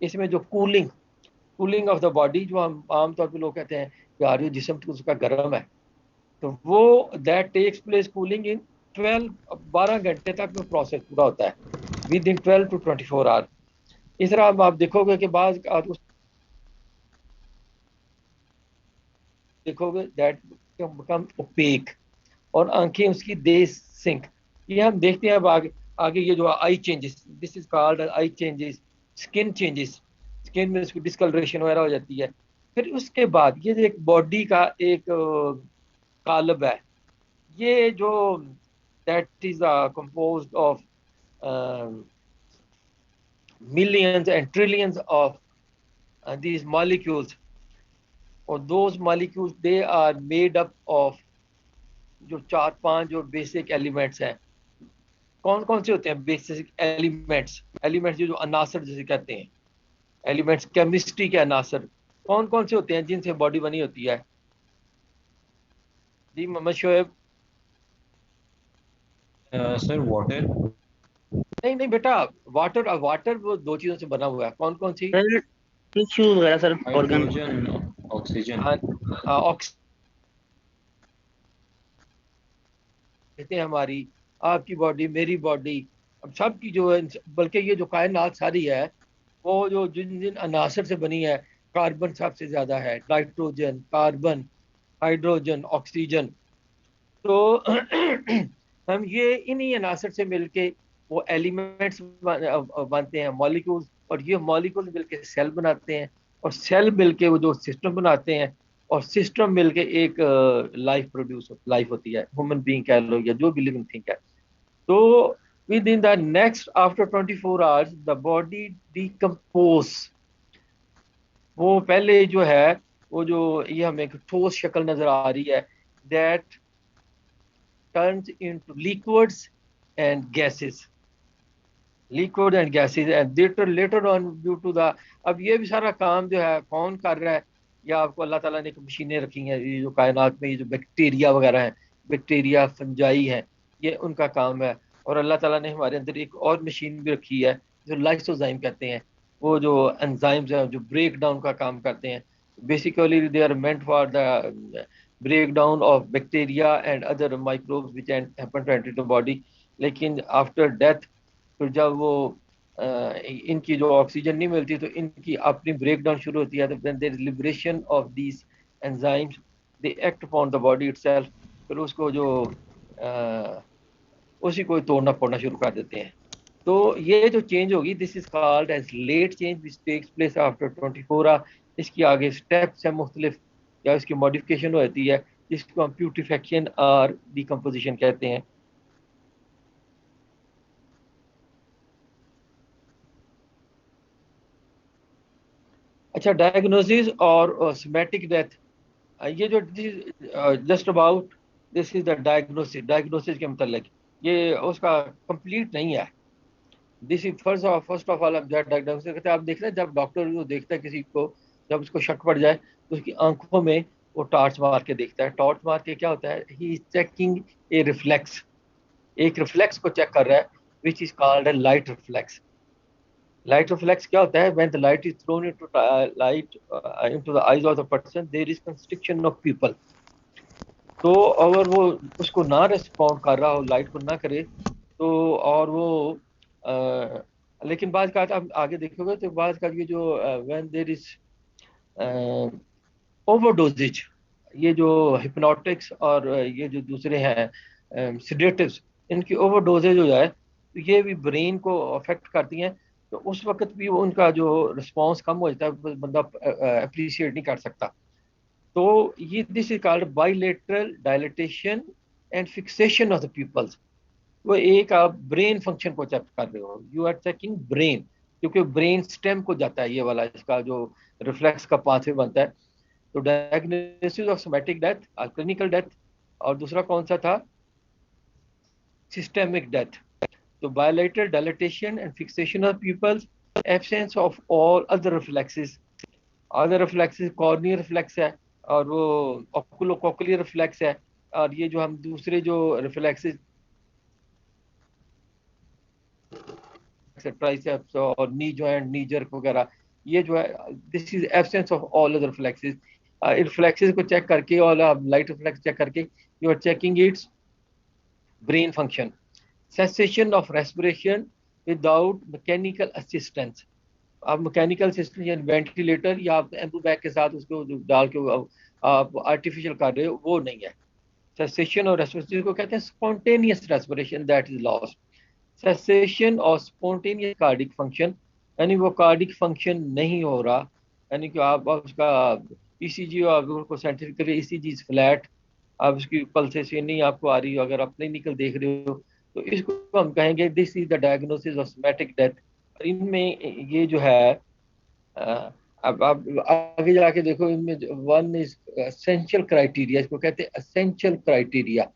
इसमें जो cooling, cooling of the body, जो हम आमतौर पे लोग कहते हैं यार ये जिस्म तो उसका गर्म है, तो वो दैट टेक्स प्लेस कूलिंग इन 12 घंटे तक में प्रोसेस पूरा होता है, विद इन 12 to 24 आवर। इस तरह अब आप देखोगे कि बाद आप देखोगे दैट बिकम ओपेक, और आंखें उसकी दे सिंक। ये हम देखते हैं अब आगे, आगे ये जो eye changes, this is called eye changes, skin changes, skin में उसकी डिस्कलरेशन वगैरह हो जाती है। फिर उसके बाद ये जो एक बॉडी का एक कालब है, ये जो that is composed of millions and trillions of these molecules, or those molecules they are made up of जो 4-5 जो बेसिक एलिमेंट्स हैं। कौन कौन से होते हैं बेसिक एलिमेंट्स? एलिमेंट्स जो अनासर जिसे कहते हैं, एलिमेंट्स, केमिस्ट्री के अनासर कौन कौन से होते हैं जिनसे बॉडी बनी होती है? जी मोहम्मद शोएब। सर वाटर, नहीं नहीं बेटा, वाटर, वाटर वो दो चीजों से बना हुआ है, कौन कौन सी? सर टिश्यू वगैरह sir, organ. Hydrogen, oxygen. Oxygen कहते हैं हमारी, आपकी बॉडी, मेरी बॉडी, अब सब की जो है, बल्कि ये जो कायनात सारी है वो जो जिन जिन अनासर से बनी है, कार्बन सबसे ज्यादा है, नाइट्रोजन, कार्बन, हाइड्रोजन, ऑक्सीजन। तो हम ये इन्हीं अनासर से मिलके वो एलिमेंट्स बनते हैं, मॉलिक्यूल्स, और ये मॉलिक्यूल्स मिलके सेल बनाते हैं, और सेल मिलके वो जो सिस्टम बनाते हैं, और सिस्टम मिलके एक लाइफ होती है, ह्यूमन बीइंग कह लो या जो भी लिविंग थिंग है। तो with in the next after 24 hours the body decompose. वो पहले जो है, वो जो ये हमें एक ठोस शक्ल नजर आ रही है, that turns into liquids and gases, liquid and gases, and later on due to the, अब ये भी सारा काम जो है कौन कर रहा है, या आपको अल्लाह ताला ने एक मशीनें रखी हैं, ये जो कायनात में ये जो बैक्टीरिया वगैरह हैं, बैक्टीरिया फंजाई हैं, ये उनका काम है। और अल्लाह ताला ने हमारे अंदर एक और मशीन भी रखी है जो लाइसोजाइम कहते हैं, वो जो एंजाइम्स हैं जो ब्रेक डाउन का काम करते हैं। Basically they are meant for the breakdown of bacteria and other microbes which happen to enter the body। लेकिन आफ्टर डेथ फिर जब वो इनकी जो ऑक्सीजन नहीं मिलती तो इनकी अपनी ब्रेक डाउन शुरू होती है, तो when there is liberation of these enzymes they act upon the body itself, फिर उसको जो उसी को तोड़ना फोड़ना शुरू कर देते हैं। तो ये जो चेंज होगी, this is called as late change which takes place after 24 hour. इसकी आगे स्टेप्स हैं मुख्तलिफ, या इसकी मॉडिफिकेशन होती है, जिसको हम प्यूट्रिफेक्शन और डिकम्पोजिशन कहते हैं। अच्छा, डायग्नोसिस और सोमैटिक डेथ, ये जो just about this is the diagnosis, diagnosis के मतलब ये उसका कंप्लीट नहीं है। This is first of all diagnosis कहते हैं, आप देख रहे हैं जब डॉक्टर को देखता है किसी को, जब उसको शक पड़ जाए तो उसकी आंखों में वो टॉर्च मार के देखता है। टॉर्च मार के क्या होता है, he is checking a reflex, एक रिफ्लेक्स को चेक कर रहा है, which is called a light reflex. Light reflex क्या होता है, when the light is thrown into the eyes of the person there is constriction of pupil. तो अगर वो उसको ना रिस्पॉन्ड कर रहा हो, लाइट को ना करे, तो और वो लेकिन बात का आप आगे देखोगे तो बात का ये जो व्हेन देयर इज ओवरडोजेज, ये जो हिप्नोटिक्स और ये जो दूसरे हैं सिडेटिव्स, इनकी ओवरडोजेज हो जाए तो ये भी ब्रेन को अफेक्ट करती हैं। तो उस वक्त भी वो उनका जो रिस्पांस कम हो जाता है, बंदा अप्रिशिएट नहीं कर सकता। तो ये this is called bilateral dilatation and fixation of the pupils. वो एक आप ब्रेन फंक्शन को चेक कर रहे हो, यू आर चेकिंग ब्रेन, क्योंकि ब्रेन स्टेम को जाता है ये वाला, इसका जो रिफ्लेक्स का पाथवे बनता है। तो diagnosis of somatic death, clinical death, और दूसरा कौन सा था, सिस्टेमिक डेथ। तो bilateral dilatation and fixation of pupils, absence of all other reflexes. Other reflexes corneal reflex है, और वो ऑक्यूलोकोक्लियर रिफ्लेक्स है, और ये जो हम दूसरे जो रिफ्लेक्सेस ट्राइसेप्स और नी जॉइंट, नी जर्क वगैरह, ये जो है this is absence of all other reflexes. Reflexes को चेक करके और लाइट रिफ्लेक्स चेक करके you are checking its brain function. Cessation of respiration without mechanical assistance. आप मैकेनिकल असिस्टेंस या वेंटिलेटर या आप एम्बू बैग के साथ उसको डाल के आप आर्टिफिशियल कर रहे हो, वो नहीं है। सेसेशन और रेस्पिरेशन को कहते हैं spontaneous respiration that is lost. Cessation और स्पॉन्टेनियस कार्डिक फंक्शन, यानी वो कार्डिक फंक्शन नहीं हो रहा, यानी कि आप उसका ईसीजी, आपको साइंटिफिकली ईसीजी इज फ्लैट, आप उसकी पल्सेशन नहीं आपको आ रही हो, अगर आप क्लिनिकल देख रहे हो तो इसको हम कहेंगे this is the diagnosis of somatic death. इनमें ये जो है अब आप आगे जाके देखो, इनमें वन इज एसेंशियल क्राइटेरिया, इसको कहते हैं एसेंशियल क्राइटेरिया।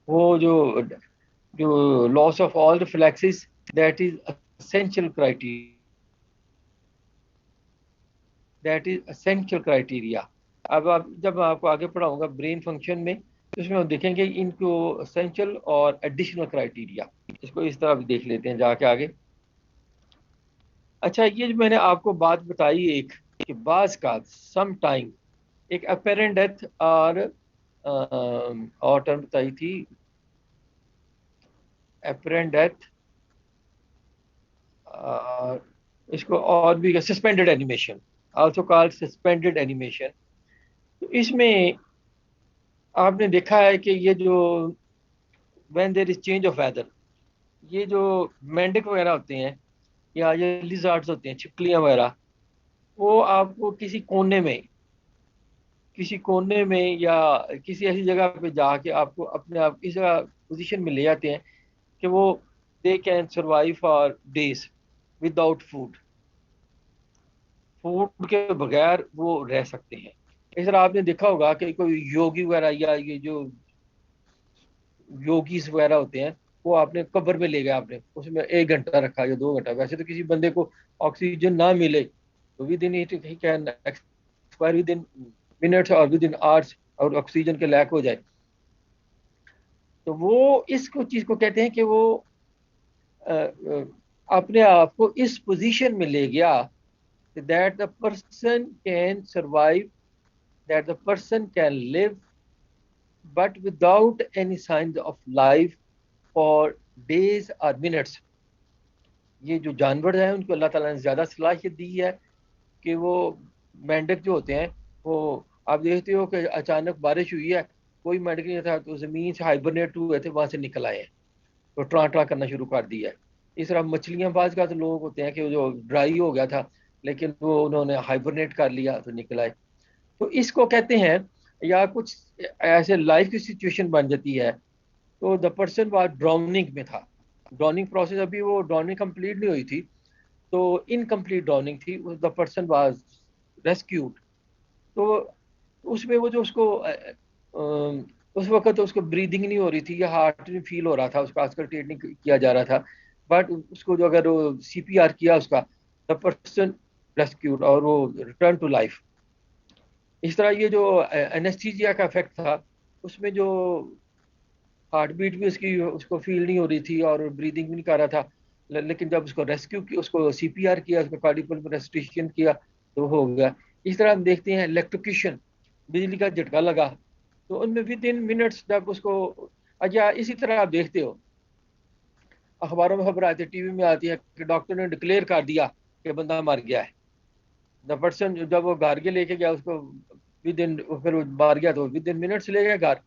वो जो loss of all reflexes, that is essential criteria, that is essential criteria. अब आप जब आपको आगे पढ़ाऊंगा ब्रेन फंक्शन में, तो उसमें हम देखेंगे इनको एसेंशियल और एडिशनल क्राइटेरिया। इसको इस तरह भी देख लेते हैं जाके आगे। अच्छा, ये जो मैंने आपको बात बताई एक कि बाज का सम टाइम एक अपेरेंट डेथ और टर्म बताई थी, अपेरेंट डेथ इसको और भी suspended animation, also called suspended animation. तो इसमें आपने देखा है कि ये जो when there is change of weather, ये जो मेंढक वगैरह होते हैं या ये लिजार्ड्स होते हैं, छिपकलियां वगैरह, वो आपको किसी कोने में या किसी ऐसी जगह पे जाके आपको अपने आप इस जगह पोजीशन में ले जाते हैं कि वो they can survive for days without food, food के बगैर वो रह सकते हैं। इस तरह आपने देखा होगा कि कोई योगी वगैरह या ये जो योगीज वगैरह होते हैं, वो आपने कब्र में ले गया, आपने उसमें 1 घंटा रखा या 2 घंटा। वैसे तो किसी बंदे को ऑक्सीजन ना मिले तो with in it he can expire with in minutes और विद इन आवर्स, और ऑक्सीजन के लैक हो जाए। तो वो इसको चीज को कहते हैं कि वो अपने आप को इस पोजीशन में ले गया that the person can survive, that the person can live but without any signs of life for days or minutes। ये जो जानवर हैं उनको अल्लाह ताला ने ज़्यादा सलाहियत दी है कि वो मेंढक जो होते हैं, वो आप देखते हो कि अचानक बारिश हुई है, कोई मेंढक नहीं था तो ज़मीन से हाइबरनेट हुए थे, वहाँ से निकल आए हैं तो ट्रा ट्रा करना शुरू कर दिया है। इस तरह मछलियाँ बाज का तो लोग होते हैं कि जो ड्राई हो गया था लेकिन वो उन्होंने हाइबरनेट कर लिया तो निकल आए। तो इसको कहते हैं, या कुछ ऐसे लाइफ की सिचुएशन बन जाती है तो द पर्सन वाज ड्राउनिंग में था, ड्राउनिंग प्रोसेस अभी वो ड्राउनिंग कंप्लीट नहीं हुई थी, तो इनकम्प्लीट ड्राउनिंग थी, द पर्सन वाज रेस्क्यूड। तो उसमें वो जो उसको उस वक्त तो उसको ब्रीदिंग नहीं हो रही थी या हार्ट नहीं फील हो रहा था, उसका आस्कल्टेट नहीं किया जा रहा था, बट उसको जो अगर CPR किया उसका, द पर्सन रेस्क्यूड और वो रिटर्न टू लाइफ। इस तरह ये जो एनेस्थीसिया का इफेक्ट था, उसमें जो हार्ट बीट भी उसको फील नहीं हो रही थी और ब्रीदिंग भी नहीं कर रहा था, लेकिन जब उसको रेस्क्यू किया, उसको CPR किया, उसको कार्डियोपल्मोनरी रेस्ट्रिक्शन किया तो हो गया। इस तरह हम देखते हैं इलेक्ट्रोक्यूशन, बिजली का झटका लगा तो उनमें विद इन मिनट्स जब उसको, अच्छा इसी तरह आप देखते हो अखबारों में खबर आती है, TV में आती है कि डॉक्टर ने डिक्लेयर कर दिया कि बंदा मर गया है। द पर्सन जब वो घर के लेके गया उसको विद इन, फिर वो मार गया तो विद इन मिनट्स ले गया घर,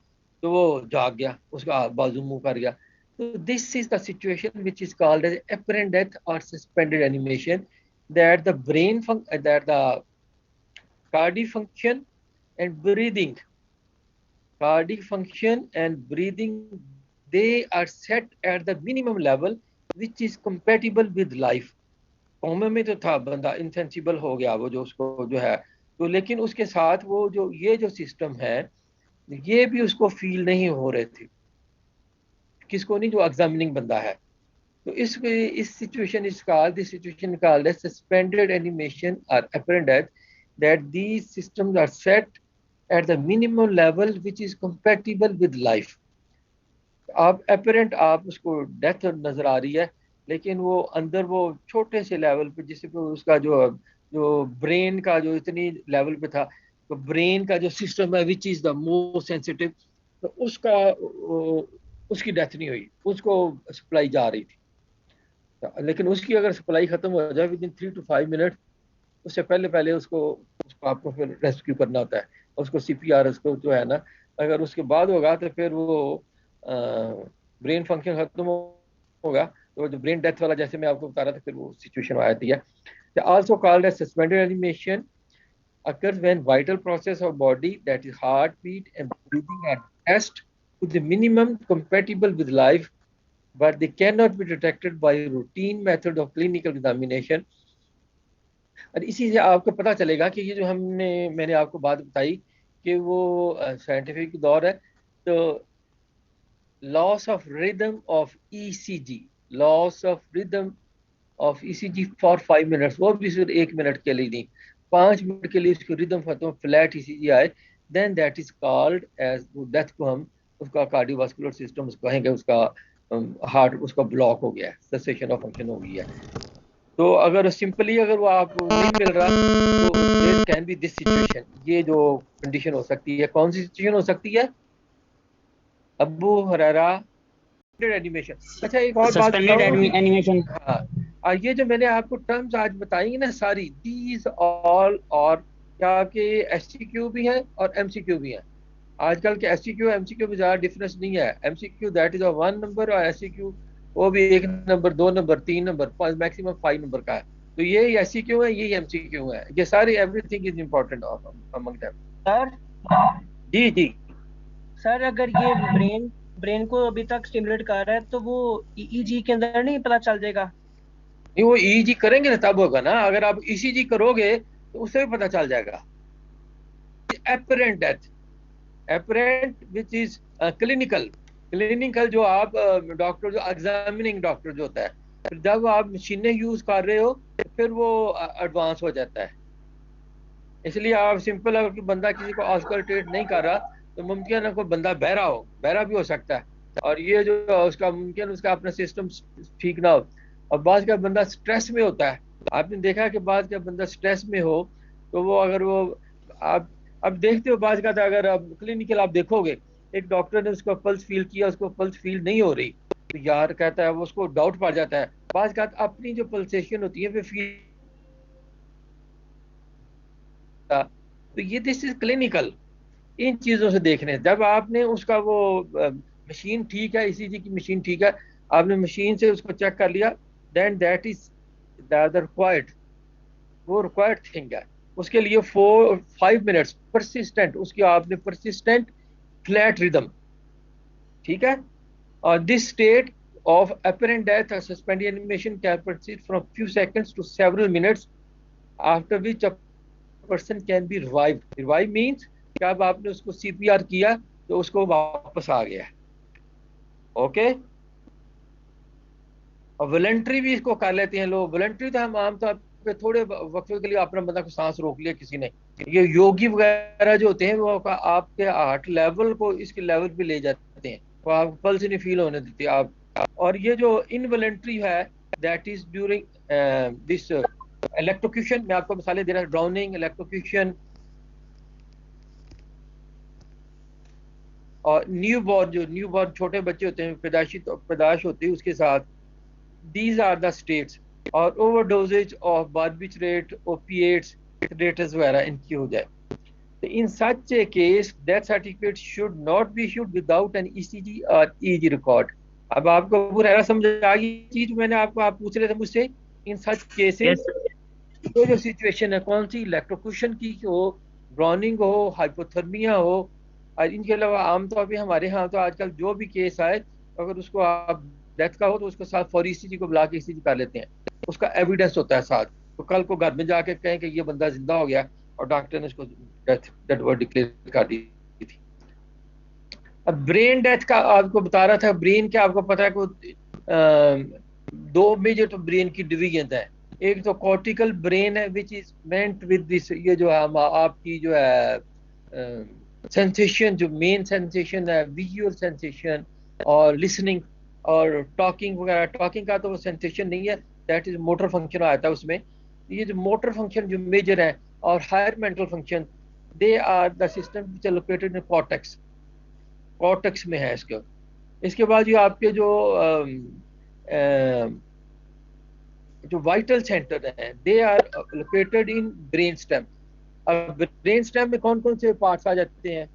तो वो जाग गया, उसका बाजू मुंह कर गया। तो this is the situation which is called as apparent death or suspended animation, that the brain that the cardiac function and breathing, cardiac function and breathing, they are set at the minimum level which is compatible with life। कोमे में तो था बंदा, insensible हो गया वो जो उसको जो है, तो लेकिन उसके साथ वो जो ये जो सिस्टम है ये भी उसको फील नहीं हो रहे थे, किसको नहीं, जो एग्जामिनिंग बंदा है। तो इस situation is called, this situation called as suspended animation और apparent death, that these systems are set at the minimum level which is compatible with life। आप apparent आप उसको डेथ नजर आ रही है, लेकिन वो अंदर वो छोटे से लेवल पे, जिससे उसका जो जो ब्रेन का जो इतनी लेवल पे था, तो ब्रेन का जो सिस्टम है which is the most sensitive, तो उसकी डेथ नहीं हुई, उसको सप्लाई जा रही थी। लेकिन उसकी अगर सप्लाई खत्म हो जाए विद इन 3 to 5 मिनट, उससे पहले उसको आपको फिर रेस्क्यू करना होता है, उसको CPR उसको जो है ना, अगर उसके बाद होगा तो फिर वो ब्रेन फंक्शन खत्म होगा, तो जो ब्रेन डेथ वाला जैसे मैं आपको बता रहा था, फिर वो सिचुएशन आ जाती है। Also called as suspended animation occurs when vital process of body, that is heartbeat and breathing, are test to the minimum compatible with life, but they cannot be detected by routine method of clinical examination। और इसी से आपको पता चलेगा कि ये जो मैंने आपको बात बताई कि वो साइंटिफिक दौर है, तो loss of rhythm of ECG, loss of rhythm of ECG for 5 minutes, वो भी सिर्फ 1 मिनट के लिए नहीं, 5 मिनट के लिए उसकी रिदम खत्म, फ्लैट ECG आए, then that is called as death को हम उसका कार्डियोवास्कुलर सिस्टम कहेंगे, उसका हार्ट उसका ब्लॉक हो गया है, सेसेशन ऑफ फंक्शन हो गई है। तो अगर सिंपली अगर वो आपको नहीं मिल रहा तो there can be this situation, ये जो कंडीशन हो सकती है। कौन सी सिचुएशन हो सकती है अबू हुरैरा? एनिमेशन। अच्छा एक और बात सस्पेंडेड एनिमेशन। हाँ, और ये जो मैंने आपको टर्म्स आज बताई ना सारी, दीज ऑल, और क्या कि एससीक्यू भी है और एमसीक्यू भी है। आजकल के एससीक्यू एमसीक्यू में ज़्यादा डिफरेंस नहीं है। MCQ that is a 1 number, और एससीक्यू वो भी 1 number, 2 number, 3 number, maximum 5 number का है। तो यही एससीक्यू है, यही एमसीक्यू है, ये सारे everything is important among them. Sir जी जी। सर अगर ये ब्रेन ब्रेन को अभी तक स्टिमुलेट कर रहा है तो वो ईईजी के अंदर नहीं पता चल जाएगा? नहीं, वो ईईजी करेंगे ना तब होगा ना। अगर आप ईसीजी करोगे तो उससे भी पता चल जाएगा। Apparent death, apparent which is clinical, clinical जो आप डॉक्टर, जो एग्जामिनिंग डॉक्टर जो होता है, फिर जब आप मशीनें यूज कर रहे हो तो फिर वो एडवांस हो जाता है। इसलिए आप सिंपल, अगर कोई बंदा किसी को ऑस्कल्टेट नहीं कर रहा तो मुमकिन है कोई बंदा बहरा हो, बहरा भी हो सकता है। और ये जो उसका मुमकिन उसका अपना सिस्टम ठीक ना हो। और बाद का बंदा स्ट्रेस में होता है, आपने देखा कि बाद का बंदा स्ट्रेस में हो तो वो अगर वो आप अब देखते हो बाद का, अगर आप क्लिनिकल आप देखोगे, एक डॉक्टर ने उसको पल्स फील किया, उसको पल्स फील नहीं हो रही, तो यार कहता है वो, उसको डाउट पड़ जाता है। बाद का अपनी जो पल्सेशन होती है फील, तो ये दिस इज क्लिनिकल। इन चीजों से देखने, जब आपने उसका वो मशीन ठीक है, ईसीजी की मशीन ठीक है, आपने मशीन से उसको चेक कर लिया, then that is the required, वो रिक्वायर्ड थिंग है। उसके लिए 4-5 मिनट्स परसिस्टेंट, उसकी आपने परसिस्टेंट फ्लैट रिदम, ठीक है। और this state of apparent death or suspended animation can persist from few seconds to several minutes, after which a person can be revived. Revive means कि अब आपने उसको सीपीआर किया तो उसको वापस आ गया। ओके। और वॉलंटरी भी इसको कर लेते हैं लोग। वॉलंटरी तो हम आमतौर पे थोड़े वक्त के लिए अपना बंदा को सांस रोक लिया किसी ने, ये योगी वगैरह जो होते हैं वो आपके हार्ट लेवल को इसके लेवल पे ले जाते हैं, वो आप पल्स नहीं फील होने देते आप। और ये जो इनवॉलंटरी है, that is during this electrocution, मैं आपको मिसालें दे रहा हूँ, ड्राउनिंग, इलेक्ट्रोक्यूशन, और न्यू बॉर्न, जो न्यू बॉर्न छोटे बच्चे होते हैं, पैदाइश होती है उसके साथ, these are the states। और overdoses of barbiturate, opiates, sedatives वगैरह इनकी हो जाए, तो in such a case death certificate should not be issued without an ECG और ईजी रिकॉर्ड। अब आपको पूरा समझ आ गई चीज, मैंने आपको, आप पूछ रहे थे मुझसे, इन सच केसेस ये जो सिचुएशन है, कौन सी, इलेक्ट्रोक्यूशन की हो, ब्राउनिंग हो, हाइपोथर्मिया हो, और इनके अलावा आमतौर पे हमारे यहाँ तो आजकल जो भी केस आए, अगर उसको आप डेथ का हो तो उसको साथ फौरी ईसीजी को बुला के ईसीजी कर लेते हैं, उसका एविडेंस होता है साथ। तो कल को घर में जाके कहें कि ये बंदा जिंदा हो गया और डॉक्टर ने उसको डेथ वर्ड डिक्लेयर कर दी थी। अब ब्रेन डेथ का आपको बता रहा था, ब्रेन क्या आपको पता है कि दो मेजर तो ब्रेन की डिवीजन है। एक तो कॉर्टिकल ब्रेन है which is meant with this, ये जो है आपकी जो है सेंसेशन, जो मेन सेंसेशन है, विजुअल सेंसेशन और लिसनिंग और टॉकिंग वगैरह। टॉकिंग का तो वो सेंसेशन नहीं है, दैट इज मोटर फंक्शन आता है उसमें। ये जो मोटर फंक्शन जो मेजर है, और higher mental function, they are the system which are located in cortex, cortex में है इसके। इसके बाद जो आपके जो वाइटल सेंटर है, they are located in brain stem. अब ब्रेन स्टेम में कौन कौन से पार्ट्स आ जाते हैं?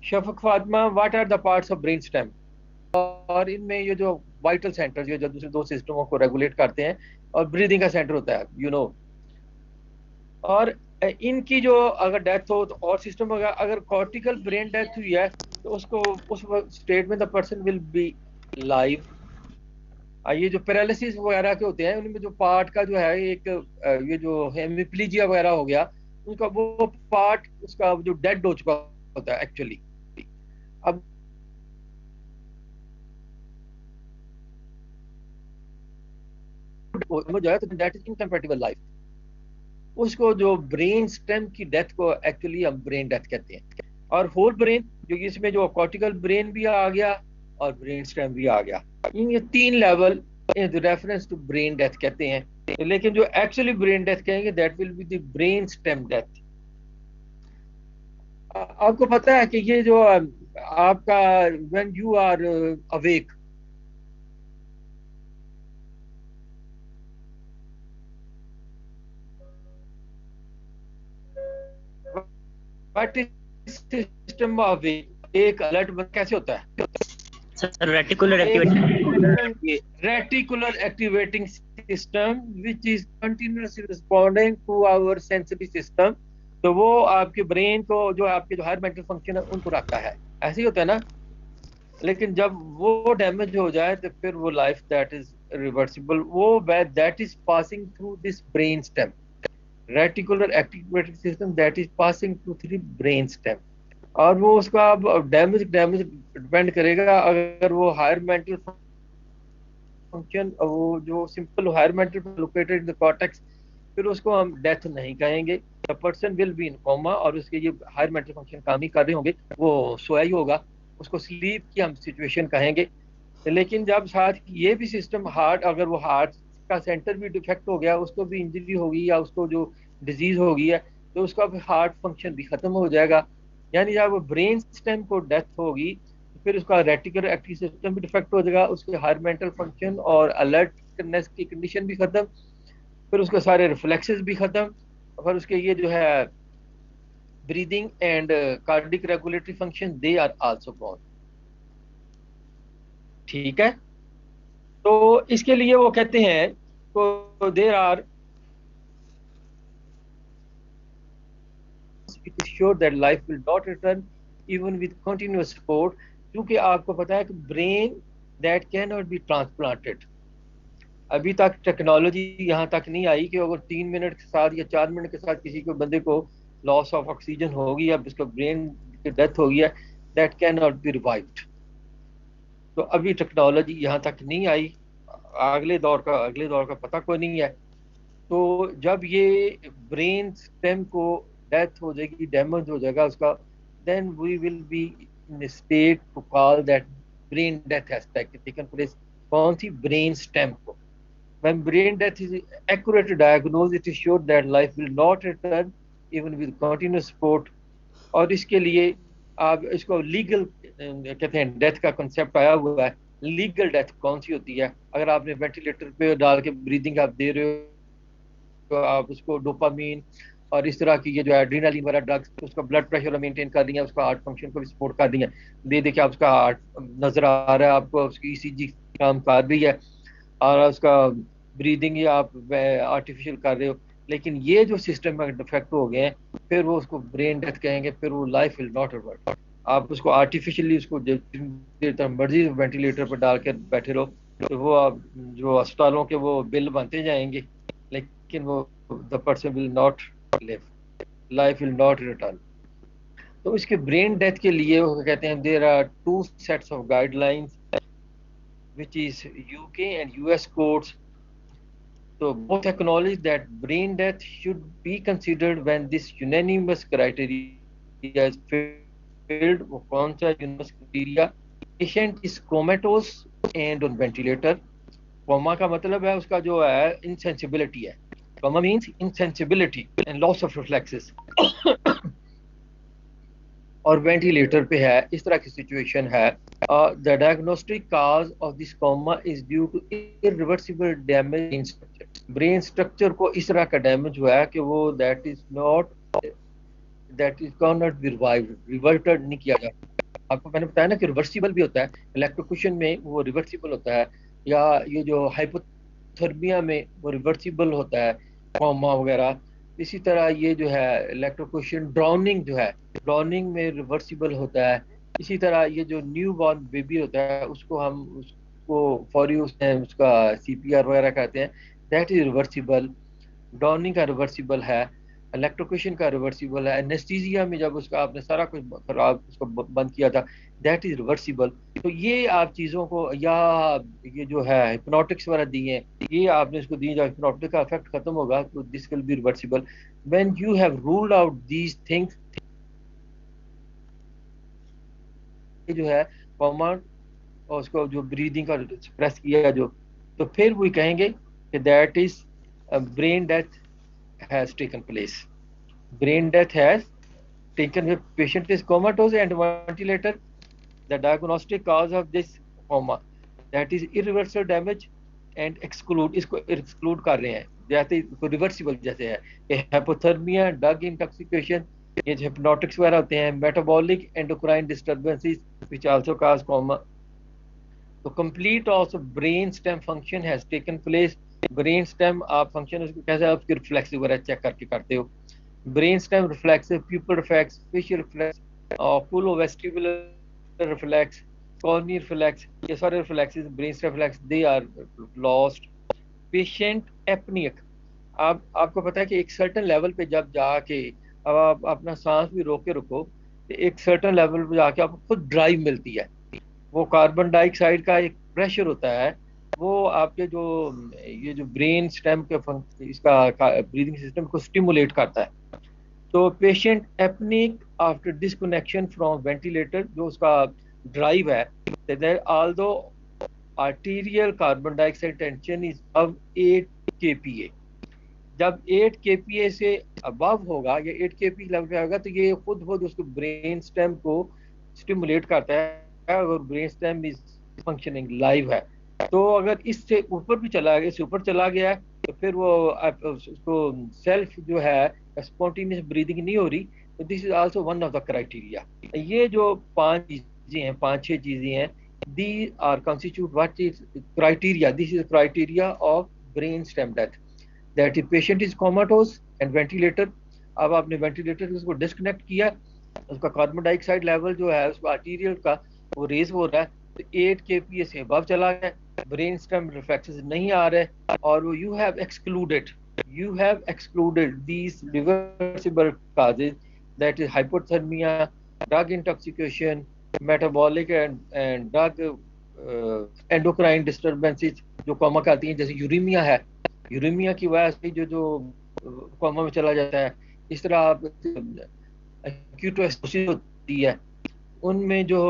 Shafaq Fatima, what are the parts of brain stem? और इनमें ये जो वाइटल सेंटर जो दूसरे दो सिस्टमों को रेगुलेट करते हैं, और ब्रीदिंग का सेंटर होता है, यू नो। और इनकी जो अगर डेथ हो तो और सिस्टम, अगर कॉर्टिकल ब्रेन डेथ हुई है तो उसको उस स्टेट में the person will B live. ये जो पैरालिसिस वगैरह के होते हैं, उनमें जो पार्ट का जो है एक ये जो हेमिप्लीजिया वगैरह हो गया, उनका वो पार्ट उसका जो डेड हो चुका होता है एक्चुअली। अब हो जाए तो दैट इज इनकम्पैटिबल लाइफ। उसको जो ब्रेन स्टेम की डेथ को एक्चुअली हम ब्रेन डेथ कहते हैं। और होल ब्रेन, जो इसमें जो कॉर्टिकल ब्रेन भी आ गया और ब्रेन स्टेम भी आ गया, ये 3 level reference to brain death कहते हैं। लेकिन जो एक्चुअली ब्रेन डेथ कहेंगे, that will be the brain stem death. आपको पता है कि ये जो आपका when you are awake, what is system of एक अलर्ट कैसे होता है sir reticular activating reticular activating system which is continuously responding to our sensory system. तो वो आपके ब्रेन को जो आपके जो हायर मेंटल फंक्शन है उनको रखता है, ऐसे ही होता है ना। लेकिन जब वो डैमेज हो जाए तो फिर वो लाइफ दैट इज रिवर्सिबल, वो that is passing through this brain stem, reticular activating system that is passing through three brain stem. और वो उसका अब डैमेज डिपेंड करेगा। अगर वो हायर मेंटल फंक्शन, वो जो simple higher mental located in the cortex, फिर उसको हम डेथ नहीं कहेंगे। The person will be in coma और उसके ये हायर मेंटल फंक्शन काम ही कर रहे होंगे, वो सोया ही होगा, उसको स्लीप की हम सिचुएशन कहेंगे। लेकिन जब साथ ये भी सिस्टम हार्ट, अगर वो हार्ट का सेंटर भी डिफेक्ट हो गया, उसको भी इंजरी होगी या उसको जो डिजीज होगी है, तो उसका भी हार्ट फंक्शन भी खत्म हो जाएगा। यानी जब ब्रेन स्टेम को डेथ होगी फिर उसका रेटिकुलर एक्टिव सिस्टम भी डिफेक्ट हो जाएगा, उसके हायर मेंटल फंक्शन और अलर्टनेस की कंडीशन भी खत्म, फिर उसके सारे रिफ्लेक्सेस भी खत्म, फिर उसके ये जो है breathing and cardiac regulatory function they are also gone. ठीक है, तो इसके लिए वो कहते हैं तो there are it is sure that life will not return even with continuous support, क्योंकि आपको पता है कि brain that cannot be transplanted। अभी तक टेक्नोलॉजी यहाँ तक नहीं आई कि अगर 3 मिनट के साथ या 4 मिनट के साथ किसी को बंदे को लॉस ऑफ ऑक्सीजन होगी या उसका ब्रेन की डेथ होगी है, that can not be revived. तो अभी टेक्नोलॉजी यहाँ तक नहीं आई, अगले दौर का पता कोई नहीं है। तो जब ये ब्रेन स्टेम को डेथ हो जाएगी, डैमेज हो जाएगा उसका, then we will be in state to call that brain death has taken place. कौन सी? ब्रेन स्टेम को। When brain death is accurately diagnosed, it is sure that life will not return even with continuous support। और इसके लिए आप इसको legal कहते हैं, डेथ का कंसेप्ट आया हुआ है। लीगल डेथ कौन सी होती है? अगर आपने वेंटिलेटर पे डाल के ब्रीदिंग आप दे रहे हो, तो आप उसको डोपामीन और इस तरह की ये जो एड्रेनालिन वाला ड्रग्स उसका ब्लड प्रेशर मेंटेन कर रही है, उसका हार्ट फंक्शन को भी सपोर्ट कर रही है। दे दे के आपका हार्ट नजर आ रहा है, आपको उसकी ईसीजी काम कर रही है और उसका ब्रीदिंग ही आप आर्टिफिशियल कर रहे हो। लेकिन ये जो सिस्टम में डिफेक्ट हो गए हैं, फिर वो उसको ब्रेन डेथ कहेंगे, फिर वो लाइफ विल नॉट रिवर्ट। आप उसको आर्टिफिशियली उसको देर तक मर्जी वेंटिलेटर पर डाल कर बैठे रहो, तो वो आप जो अस्पतालों के वो बिल बनते जाएंगे, लेकिन वो the person will not live, life will not return. तो इसके ब्रेन डेथ के लिए वो कहते हैं there are 2 sets of guidelines which is UK and US courts. So both acknowledge that brain death should be considered when this unanimous criteria is filled। वो कौन सा unanimous criteria? Patient is comatose and on ventilator। Coma का मतलब है उसका जो है insensibility है। Coma means insensibility and loss of reflexes। और वेंटिलेटर पे है, इस तरह की सिचुएशन है। The diagnostic cause of this coma is due to irreversible damage in structure. Brain structure को इस तरह का डैमेज हुआ है कि वो that is can not be revived, reverted नहीं किया जाता। आपको मैंने बताया ना कि रिवर्सिबल भी होता है, इलेक्ट्रोक्यूशन में वो रिवर्सिबल होता है, या ये जो हाइपोथर्मिया में वो रिवर्सिबल होता है कोमा वगैरह। इसी तरह ये जो है इलेक्ट्रोक्यूशन, ड्राउनिंग जो है, ड्राउनिंग में रिवर्सिबल होता है। इसी तरह ये जो न्यू बॉर्न बेबी होता है उसको हम उसको फौरी उसका CPR वगैरह कहते हैं, दैट इज रिवर्सिबल। ड्राउनिंग का रिवर्सिबल है, इलेक्ट्रोक्यूशन का रिवर्सिबल है। एनेस्थीसिया में जब उसका आपने सारा कुछ खराब उसको बंद किया था, दैट इज रिवर्सिबल। तो ये आप चीज़ों को, या ये जो है हिप्नोटिक्स वगैरह दिए हैं, ये आपने इसको दिए, जब हिप्नोटिक का इफेक्ट खत्म होगा तो this will be reversible. When you have ruled out these things, जो है कॉमन और उसको जो ब्रीदिंग का एक्सप्रेस किया जो, तो फिर वो कहेंगे कि that is brain death has taken place. Brain death has taken, patient is comatose and ventilator. The diagnostic cause of this coma that is irreversible damage and exclude, इसको एक्सक्लूड कर रहे हैं, जैसे रिवर्सिबल जैसे है हाइपोथर्मिया, ड्रग इंटॉक्सिकेशन, ये जो hypnotics वगैरह होते हैं, metabolic endocrine disturbances which also cause coma. तो complete of brain stem function has taken place. Brain stem आप फंक्शन उसको कैसे आप उसके रिफ्लेक्स वगैरह चेक करके करते हो। Brain stem reflex, pupil reflex, facial reflex, oculovestibular reflex, corneal reflex, ये सारे reflexes brain stem reflex they are lost. Patient apnoeic, आपको पता है कि एक सर्टेन लेवल पे जब जाके अब आप अपना सांस भी रोक के रखो तो एक सर्टेन लेवल पे जाके आपको खुद ड्राइव मिलती है। वो कार्बन डाइऑक्साइड का एक प्रेशर होता है, वो आपके जो ये जो ब्रेन स्टेम के इसका ब्रीदिंग सिस्टम को स्टिमुलेट करता है। तो patient apnoeic after disconnection from ventilator, जो उसका ड्राइव है, although arterial carbon dioxide tension is above 8 kPa। जब 8 kPa से अबव होगा या 8 kPa लेवल पे होगा तो ये खुद उसको ब्रेन स्टेम को स्टिमुलेट करता है अगर brain stem is functioning live है। तो अगर इससे ऊपर भी चला गया, इससे ऊपर चला गया है तो फिर वो उसको सेल्फ जो है स्पॉन्टेनियस ब्रीदिंग नहीं हो रही। तो this is also one of the criteria. ये जो 5 चीजें हैं, 5-6 चीजें हैं, they are constitute what is criteria. This is criteria of brain stem death. That is patient is comatose and ventilator. अब आपने वेंटिलेटर उसको डिस्कनेक्ट किया, उसका कार्बन डाइऑक्साइड लेवल जो है उसका आर्टीरियल का वो रेज हो रहा है, तो 8 kPa से अबव चला गया, ब्रेन स्टेम रिफ्लेक्सेस नहीं आ रहे और वो you have excluded these reversible causes, that is hypothermia, drug intoxication, metabolic and drug endocrine disturbances जो कोमा कहती हैं, जैसे यूरेमिया है, यूरेमिया की वजह से जो कोमा में चला जाता है। इस तरह आप एक्यूट एसिडोसिस होती है, उनमें जो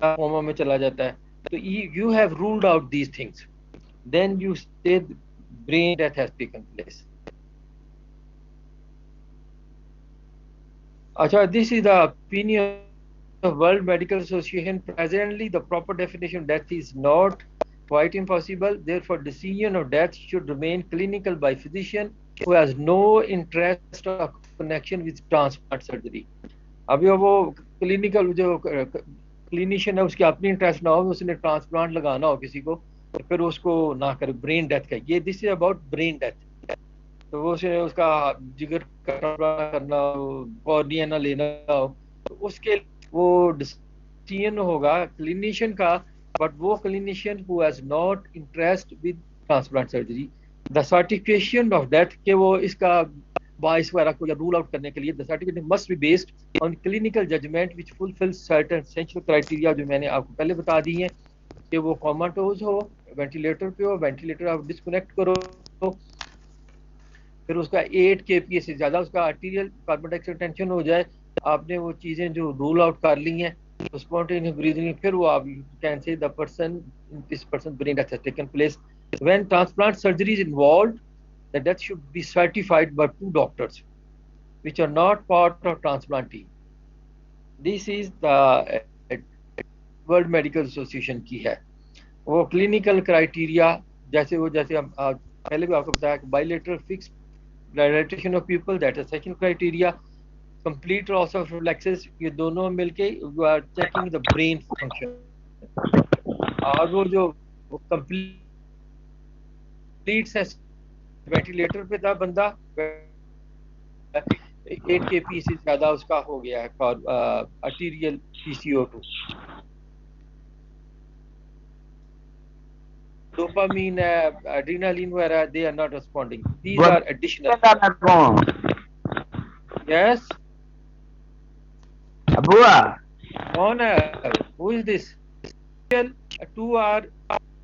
कोमा में चला जाता है। तो you have ruled out these things, then you say brain death has taken place. Acha, this is the opinion of World Medical Association. Presently, the proper definition of death is not quite impossible. Therefore, decision of death should remain clinical by physician who has no interest or connection with transplant surgery. अभी वो clinical जो clinician है उसकी अपनी interest ना हो, उसने transplant लगाना हो किसी को तो फिर उसको ना करे। ब्रेन डेथ का ये this is about brain death. तो वो उसे उसका जिगर करना हो, कॉर्निया ना लेना हो, तो उसके वो डिसीजन होगा क्लिनिशियन का, बट वो clinician who has not interest with transplant surgery. The certification of death के वो इसका बाइस वगैरह को या रूल आउट करने के लिए the certificate must be based on clinical judgement which fulfils certain essential criteria, जो मैंने आपको पहले बता दी हैं कि वो कोमाटोज हो, वेंटिलेटर पे हो, वेंटिलेटर आप डिस्कनेक्ट करो, फिर उसका 8 kPa से ज़्यादा उसका आर्टीरियल कार्बन डाइऑक्साइड टेंशन हो जाए, आपने वो चीज़ें जो रूल आउट कर ली हैं, तो स्पॉन्टेनियस ब्रीदिंग, फिर वो आप can say the person this person brain death has taken place. When transplant surgery is involved, the death should be certified by 2 doctors which are not part of transplant team. This is the World Medical Association की है। वो clinical criteria जैसे हम पहले भी आपको बताया कि bilateral fix dilatation of pupil, that is second criteria. Complete loss of reflexes, ये दोनों मिलके you are checking the brain function. और वो जो कंप्लीट वेंटिलेटर पे था बंदा, 8 kPa से ज्यादा उसका हो गया है आर्टीरियल PCO2। डोपामीन है, एड्रेनालिन वगैरह, they are not responding, these are additional. Yes अबुआ कौन है, who is this? 2 are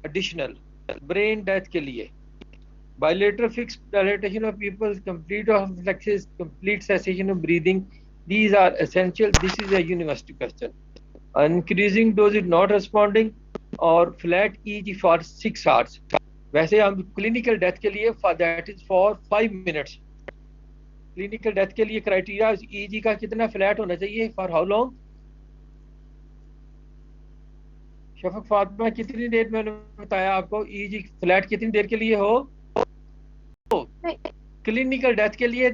additional brain death के लिए। Bilateral fixed dilatation of pupils, complete of reflexes, complete cessation of breathing, these are essential. This is a university question. Increasing dose is not responding, or flat EEG for 6 hours. वैसे हम clinical death के लिए that is for 5 minutes. Clinical death के लिए criteria EEG का कितना flat होना चाहिए, for how long? Shafaq Fatima, कितनी देर मैंने बताया आपको EEG flat कितनी देर के लिए हो? क्लिनिकल डेथ के लिए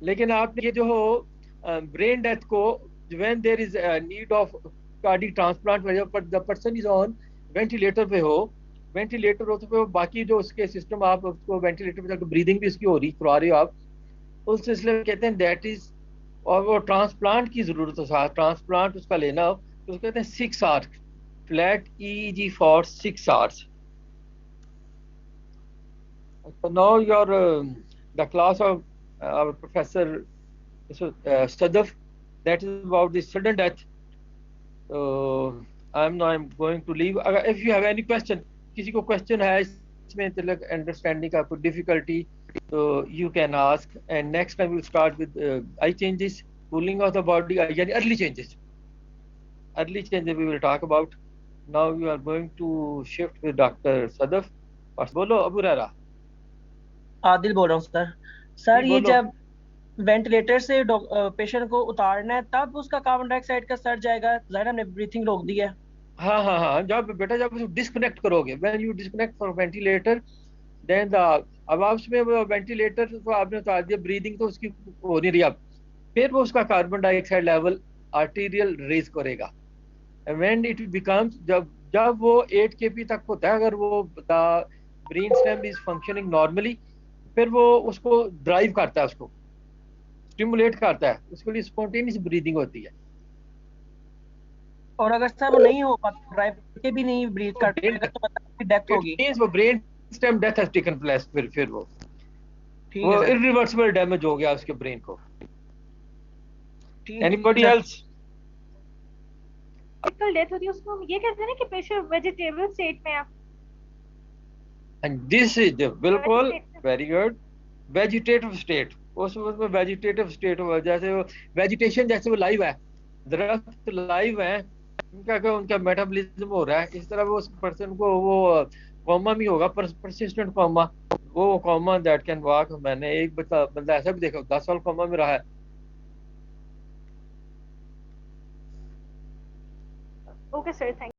लेकिन आपने ये जो हो ब्रेन डेथ को, when there is need of cardiac transplant, the person is on ventilator पे हो, वेंटिलेटर हो तो बाकी जो उसके सिस्टम, आप उसको वेंटिलेटर पे ब्रीदिंग भी उसकी हो रही करवा रहे हो आप, उस सिलसिले में कहते हैं दैट इज, और वो ट्रांसप्लांट की जरूरत है, ट्रांसप्लांट उसका लेना हो तो उसको कहते हैं 6 hours, flat EEG for 6 hours. So now your the class of our professor Sadaf, that is about the sudden death. So I'm going to leave. If you have any question, किसी को question है इसमें मतलब understanding का कोई difficulty, so you can ask. And next time we'll start with eye changes, cooling of the body, yani early changes. Early changes we will talk about. Now we are going to shift with Dr. Sadaf. बोलो अबू रहरा. आदिल बोल रहा हूँ sir. Sir जी, ये बोलो. जब ventilator से patient को उतारना है तब उसका कार्बन डाइऑक्साइड का सर जाएगा, जाहिर हमने ब्रीथिंग रोक दी है. हाँ हाँ हाँ, जब बेटा जब उसको डिस्कनेक्ट करोगे, when you disconnect from ventilator, then the, अब आप उसमें वेंटिलेटर तो आपने उतार दिया, ब्रीदिंग तो उसकी हो नहीं रही अब, फिर वो उसका carbon dioxide level arterial raise करेगा. व्हेन इट बिकम्स, जब जब वो 8 kP तक होता है, अगर वो the brain stem is functioning normally, फिर वो उसको ड्राइव करता है, उसको स्टिमुलेट करता है, उसके लिए स्पॉन्टेनियस ब्रीदिंग होती है. और अगर सर वो नहीं हो पाता, ड्राइव करके भी नहीं ब्रीथ कर पाएगा, तो मतलब डेथ होगी. इट मींस वो brain stem death has taken place, फिर वो ठीक है सर. इरिवर्सिबल डैमेज हो गया उसके ब्रेन को. ठीक एनीबॉडी है. एल्स? क्रिटिकल डेथ होती है उसको हम ये कहते हैं ना कि पेशेंट वेजिटेबल स्टेट में है. एंड दिस इज बिल्कुल वेरी गुड, वेजिटेटिव स्टेट. उसमें वेजिटेटिव स्टेट हो, जैसे वो वेजिटेशन, जैसे वो लाइव है, दरख्त लाइव है, उनका मेटाबॉलिज्म हो रहा है, इस तरह वो उस पर्सन को वो कोमा में होगा, परसिस्टेंट कोमा, वो कोमा दैट कैन वॉक. मैंने एक बंदा ऐसा भी देखा 10 साल कोमा में रहा है. Okay sir, thank